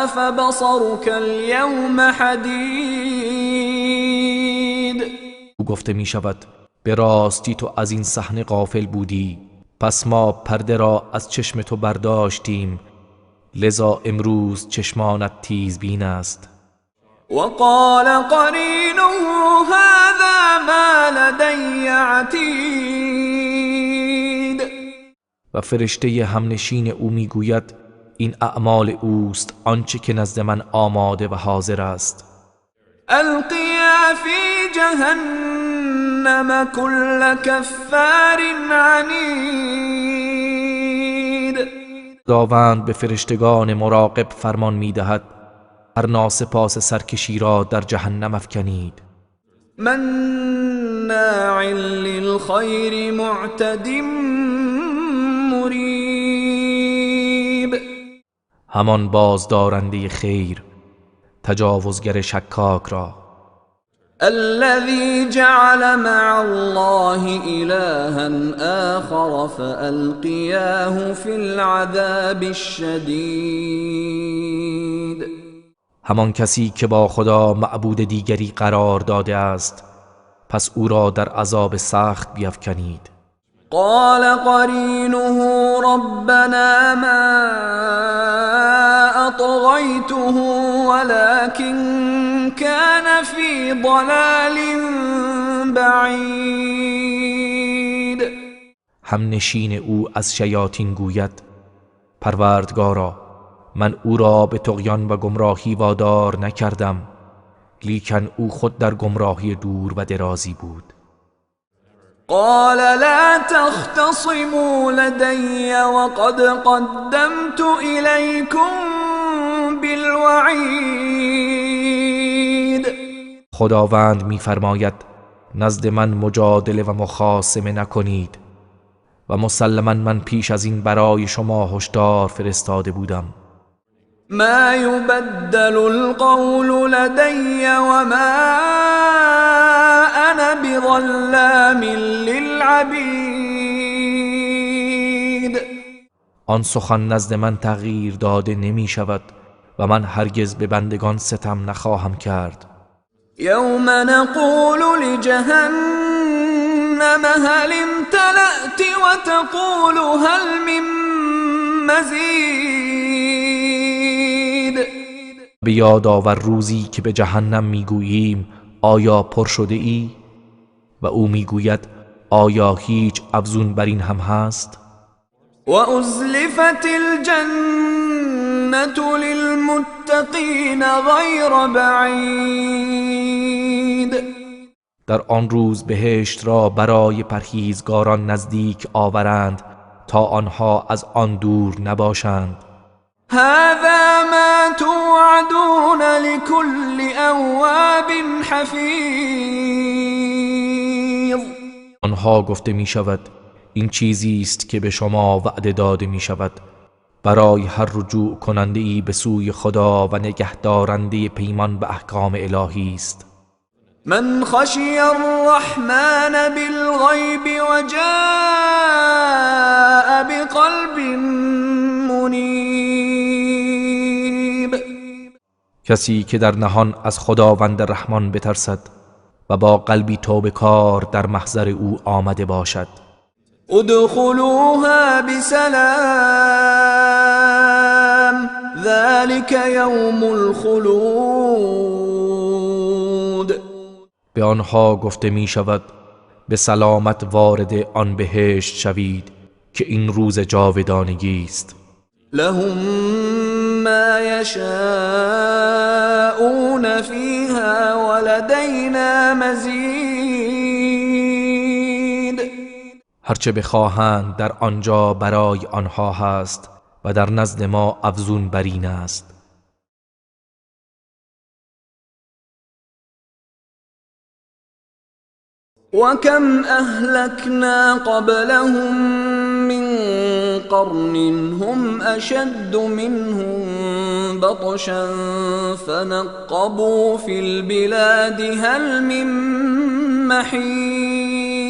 A: فبصرك اليوم حديد.
B: او گفته می شود به راستی تو از این صحنه غافل بودی، پس ما پرده را از چشم تو برداشتیم، لذا امروز چشمانت تیزبین است.
A: وقال قرينه هذا ما لدي عتيد.
B: و فرشته همنشین او میگوید این اعمال اوست آنچه که نزد من آماده و حاضر است.
A: القیا فی جهنم كل كفار عنید.
B: خداوند به فرشتگان مراقب فرمان میدهد هر ناسپاس سرکشی را در جهنم افکنید.
A: مناع للخیر معتد مریب.
B: همان بازدارنده خیر، تجاوزگر شکاک را.
A: الذي جعل مع الله إلها آخر فألقياه في العذاب الشديد.
B: همان کسی که با خدا معبود دیگری قرار داده است، پس او را در عذاب سخت بیفکنید.
A: قال قرينه ربنا ما أطغيته ولكن كان في ضلال بعید.
B: همنشین او از شیاطین گوید پروردگارا، من او را به طغیان و گمراهی وادار نکردم، لیکن او خود در گمراهی دور و درازی بود.
A: قال لا تختصموا لدي وقد قدمت إليكم بالوعید.
B: خداوند می‌فرماید نزد من مجادله و مخاصمه نکنید و مسلماً من پیش از این برای شما هشدار فرستاده بودم.
A: ما يبدل القول لدي وما أنا بظلام للعبید.
B: آن سخن نزد من تغییر داده نمی شود و من هرگز به بندگان ستم نخواهم کرد.
A: یوم نقول لجهنم هل امتلأت وتقول هل من مزید.
B: به یاد آور روزی که به جهنم میگوییم آیا پر شده ای؟ و او میگوید آیا هیچ افزون بر این هم هست؟
A: و ازلفت الجنة للمتقین غیر بعید.
B: در آن روز بهشت را برای پرهیزگاران نزدیک آورند تا آنها از آن دور نباشند.
A: هذا ما توعدون لكل اواب حفیظ.
B: آنها گفته می شود این چیزی است که به شما وعده داده می شود برای هر رجوع کننده ای به سوی خدا و نگهدارنده پیمان به احکام الهی است.
A: من خشی الرحمن بالغیب و جاء بقلب منیب.
B: کسی که در نهان از خداوند رحمان بترسد و با قلبی توبه کار در محضر او آمده باشد.
A: ادخلوها بسلام ذلك یوم الخلود.
B: به آنها گفته می شود به سلامت وارد آن بهشت شوید که این روز جاودانگی است.
A: لهم ما یشاءون فیها ولدینا مزید.
B: هرچه بخواهند در آنجا برای آنها هست و در نزد ما افزون بر این است.
A: وكم أهلكنا قبلهم من قرن هم أشد منهم بطشا فنقبوا في البلاد هل من محيص.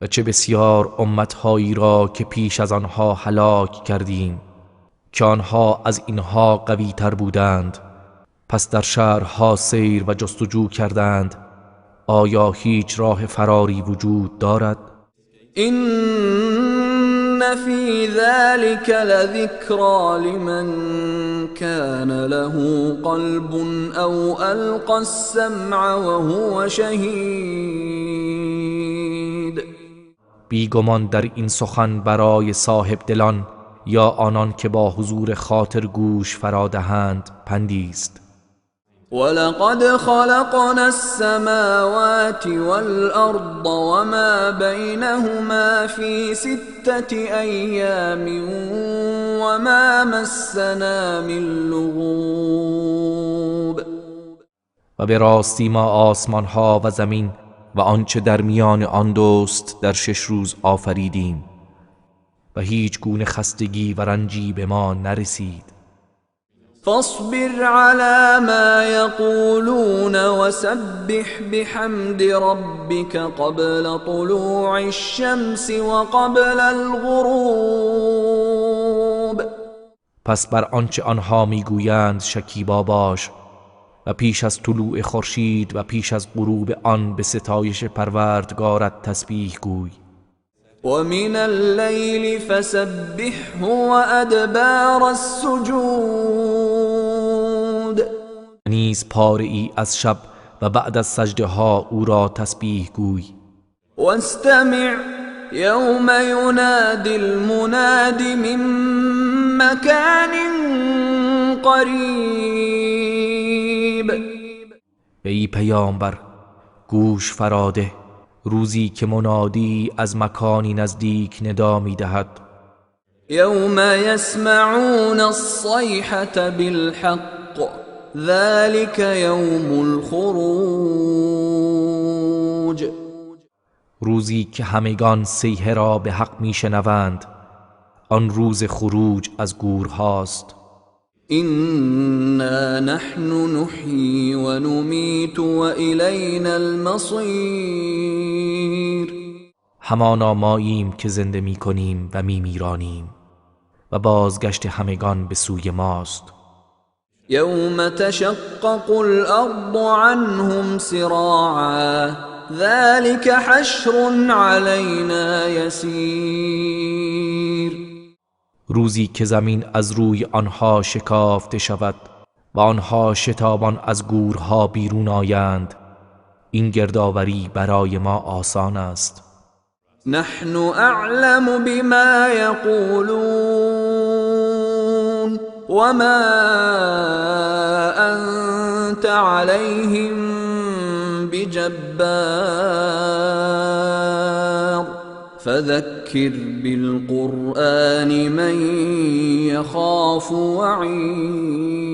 B: و چه بسیار امتهایی را که پیش از آنها هلاک کردیم که آنها از اینها قوی تر بودند، پس در شهرها سیر و جستجو کردند آیا هیچ راه فراری وجود دارد؟
A: إن في ذلك لذكرى لمن كان له قلب أو ألقى السمع وهو شهید.
B: بیگمان در این سخن برای صاحب دلان یا آنان که با حضور خاطر گوش فرادهند پندی است.
A: ولقد خلقنا السماوات والأرض وما بينهما في 6 أيام وما مسنا من لغوب.
B: و به راستی ما آسمان ها و زمین و آنچه در میان آن دوست در 6 روز آفریدیم و هیچ گونه خستگی و رنجی به ما نرسید.
A: فاصبر على ما يقولون وسبح بحمد ربك قبل طلوع الشمس وقبل الغروب.
B: پس بر آنچه آنها میگویند شکیبا باش و پیش از طلوع خورشید و پیش از غروب آن به ستایش پروردگارت تسبیح گوی.
A: ومن الليل فسبحه وأدبار السجود.
B: نیز پاره ای از شب و بعد از سجده ها او را تسبیح گوی.
A: واستمع يوم ينادي المناد من مكان قريب.
B: ای پیامبر گوش فراده روزی که منادی از مکانی نزدیک ندا می‌دهد.
A: يوم يسمعون الصيحة بالحق ذلك يوم الخروج.
B: روزی که همگان صیحه را به حق میشنوند آن روز خروج از گورهاست.
A: إنا نحن نحيي ونميت وإلينا المصير.
B: همانا ماییم که زنده می کنیم و می میرانیم و بازگشت همگان به سوی ماست.
A: يوم تشقق الأرض عنهم سراعا ذلك حشر علينا يسير.
B: روزی که زمین از روی آنها شکافته شود و آنها شتابان از گورها بیرون آیند این گردآوری برای ما آسان است.
A: نحن أعلم بما يقولون وما أنت عليهم جبار فذكر بالقرآن من يخاف وعید.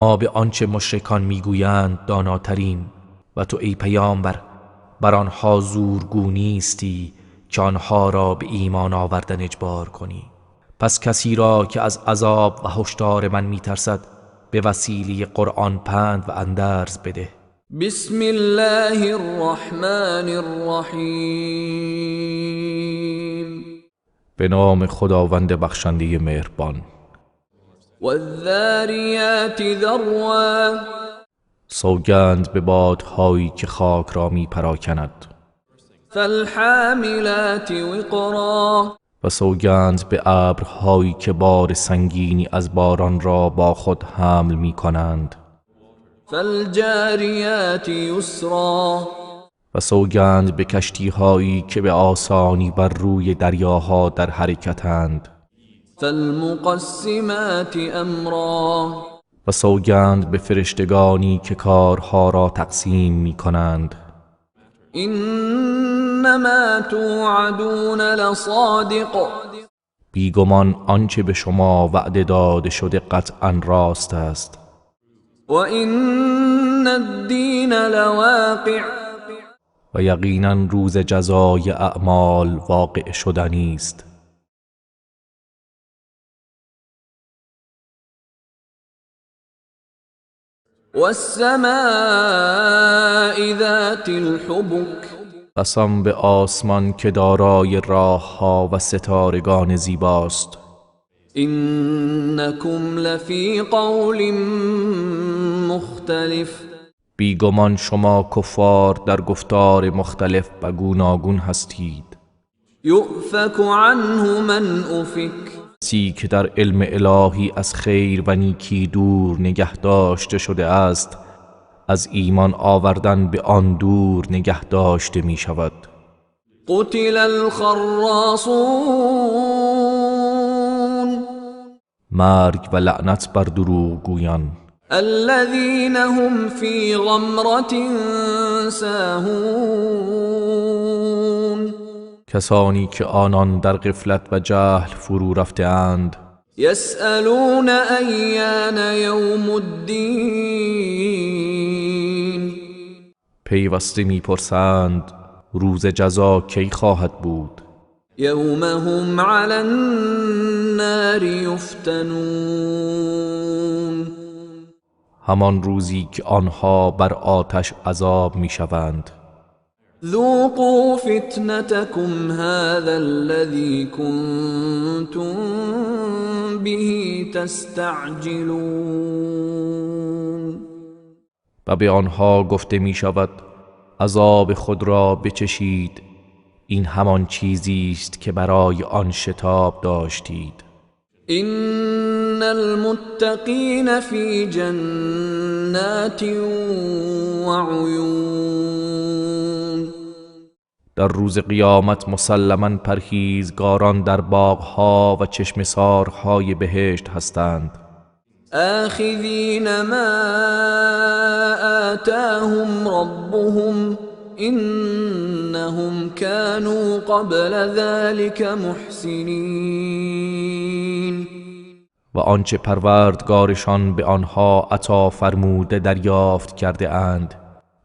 B: ما به آنچه مشرکان میگویند داناتریم و تو ای پیامبر بر آنها زورگو نیستی که آنها را به ایمان آوردن اجبار کنی. پس کسی را که از عذاب و هشدار من میترسد به وسیله قرآن پند و اندرز بده.
A: بسم الله الرحمن الرحیم.
B: به نام خداوند بخشنده مهربان.
A: والذاریات ذروا
B: سوگند به بادهایی که خاک را می پراکند.
A: فالحاملات وقرا
B: و سوگند به ابرهایی که بار سنگینی از باران را با خود حمل می کنند.
A: فالجاریات یسرا
B: و سوگند به کشتیهایی که به آسانی بر روی دریاها در حرکتند.
A: فالمقسمات امرا
B: و سوگند به فرشتگانی که کارها را تقسیم می کنند.
A: انما توعدون لصادق
B: بیگمان آنچه به شما وعده داده شده قطعا راست است.
A: و ان الدین لواقع
B: و یقینا روز جزای اعمال واقع شدنی است.
A: والسماء ذات الحبك
B: قسم به آسمان که دارای راه ها و ستارگان زیباست.
A: انکم لفی قول مختلف
B: بیگمان شما کفار در گفتار مختلف و گوناگون هستید.
A: یؤفک عنه من افک
B: کسی که در علم الهی از خیر و نیکی دور نگه داشته شده است از ایمان آوردن به آن دور نگه داشته می شود.
A: قتل الخراصون
B: مرگ و لعنت بر دروغ گویان.
A: الذين هم في غمرة ساهون
B: کسانی که آنان در غفلت و جهل فرو رفته اند.
A: يسألون أيان يوم الدين
B: پیوسته میپرسند روز جزا کی خواهد بود.
A: يوم هم على النار يفتنون
B: همان روزی که آنها بر آتش عذاب میشوند.
A: ذوقوا فتنتكم هذا الذي كنتم به تستعجلون.
B: و به آنها گفته می شود عذاب خود را بچشید، این همان چیزی است که برای آن شتاب داشتید.
A: ان المتقین فی جنات وعیون
B: در روز قیامت مسلماً پرهیزگاران در باغها و چشمسارهای بهشت هستند.
A: آخذین ما آتاهم ربهم انهم كانوا قبل ذلك محسنین.
B: و آنچه پروردگارشان به آنها عطا فرموده دریافت کرده اند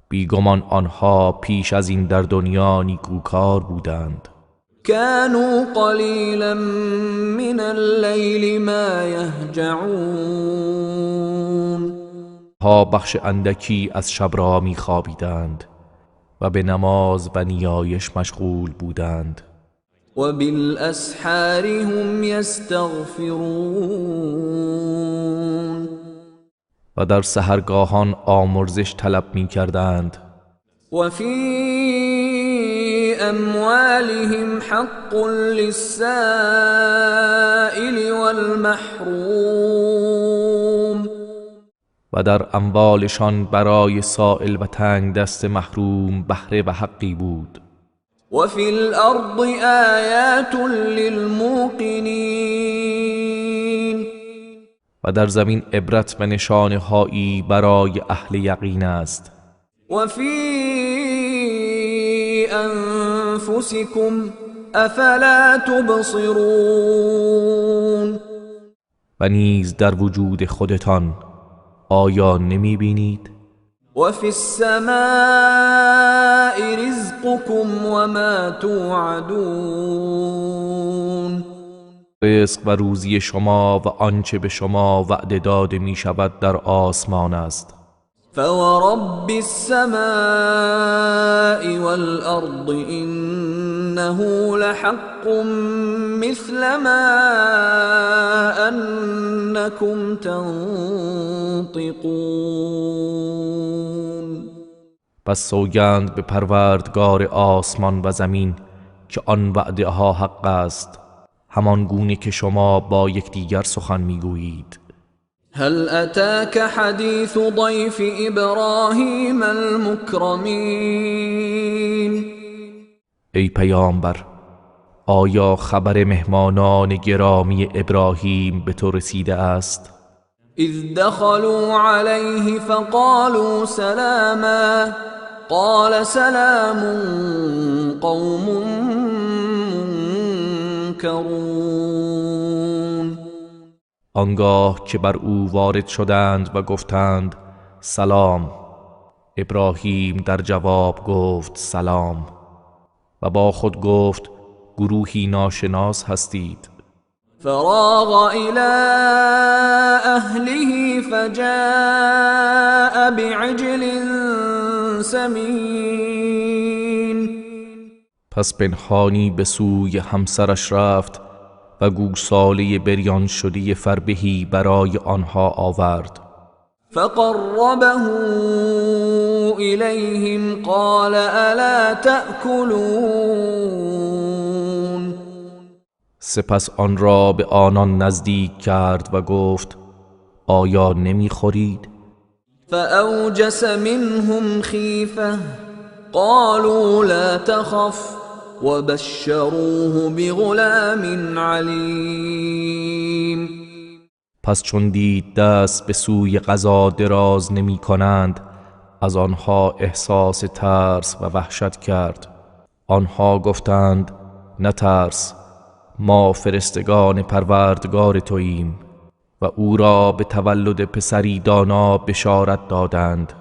B: بیگمان آنها پیش از این در دنیا نیکوکار بودند.
A: كانوا قلیلا من اللیل ما یهجعون.
B: ها بخش اندکی از شب را می‌خوابیدند و به نماز و نیایش مشغول بودند.
A: و بالاسحار هم یستغفرون.
B: و در سحرگاهان آمرزش طلب می‌کردند.
A: و فی اموالهم حق للسائل والمحروم.
B: و در اموالشان برای سائل و تنگ دست محروم بهره و حقی بود.
A: و فی الارض آیات للموقنین.
B: و در زمین عبرت و نشانه‌هایی برای اهل یقین است.
A: وفي أنفسكم أفلا تبصرون
B: و نیز در وجود خودتان آیا نمی بینید؟
A: وفي السماء رزقكم وما توعدون
B: رزق و روزی شما و آنچه به شما وعده داده می شود در آسمان است.
A: فورب السماء والأرض إنه لحق مثل ما أنكم تنطقون.
B: پس سوگند به پروردگار آسمان و زمین که آن وعده ها حق است، همان گونه که شما با یکدیگر سخن میگویید.
A: هل أتاك حديث ضيف إبراهيم المكرمين
B: ای پیامبر، آیا خبر مهمانان گرامی ابراهیم به تو رسیده است؟
A: إذ دخلوا عليه فقالوا سلاما قال سلام قوم منكرون.
B: آنگاه که بر او وارد شدند و گفتند سلام، ابراهیم در جواب گفت سلام و با خود گفت گروهی ناشناس هستید.
A: فراغ إلى أهله فجاء بعجل سمين.
B: پس پنهانی به سوی همسرش رفت و گوساله بریان شده فربهی برای آنها آورد.
A: فقربه إليهم قال ألا تأكلون.
B: سپس آن را به آنان نزدیک کرد و گفت آیا نمیخورید؟
A: فأوجس منهم خيفة قالوا لا تخف وبشروه بغلام عليم.
B: پس چون دید دست به سوی غذا دراز نمی کنند، از آنها احساس ترس و وحشت کرد. آنها گفتند نترس، ما فرستگان پروردگار توییم، و او را به تولد پسری دانا بشارت دادند.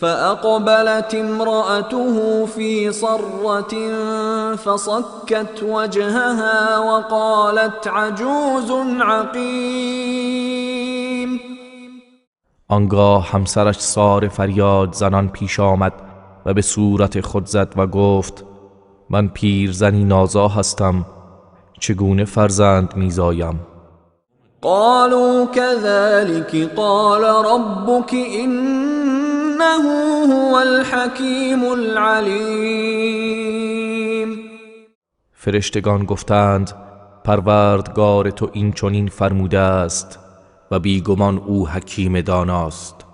A: فأقبلت امرأته في صرة فصكت وجهها وقالت عجوز عقيم.
B: آنگاه همسرش سار فریاد زنان پیش آمد و به صورت خود زد و گفت من پیرزنی نازا هستم، چگونه فرزند میزایم؟
A: قالوا كذلك قال ربك إنه هو الحكيم العليم.
B: فرشتگان گفتند پروردگار تو این چنین فرموده است و بیگمان او حکیم داناست.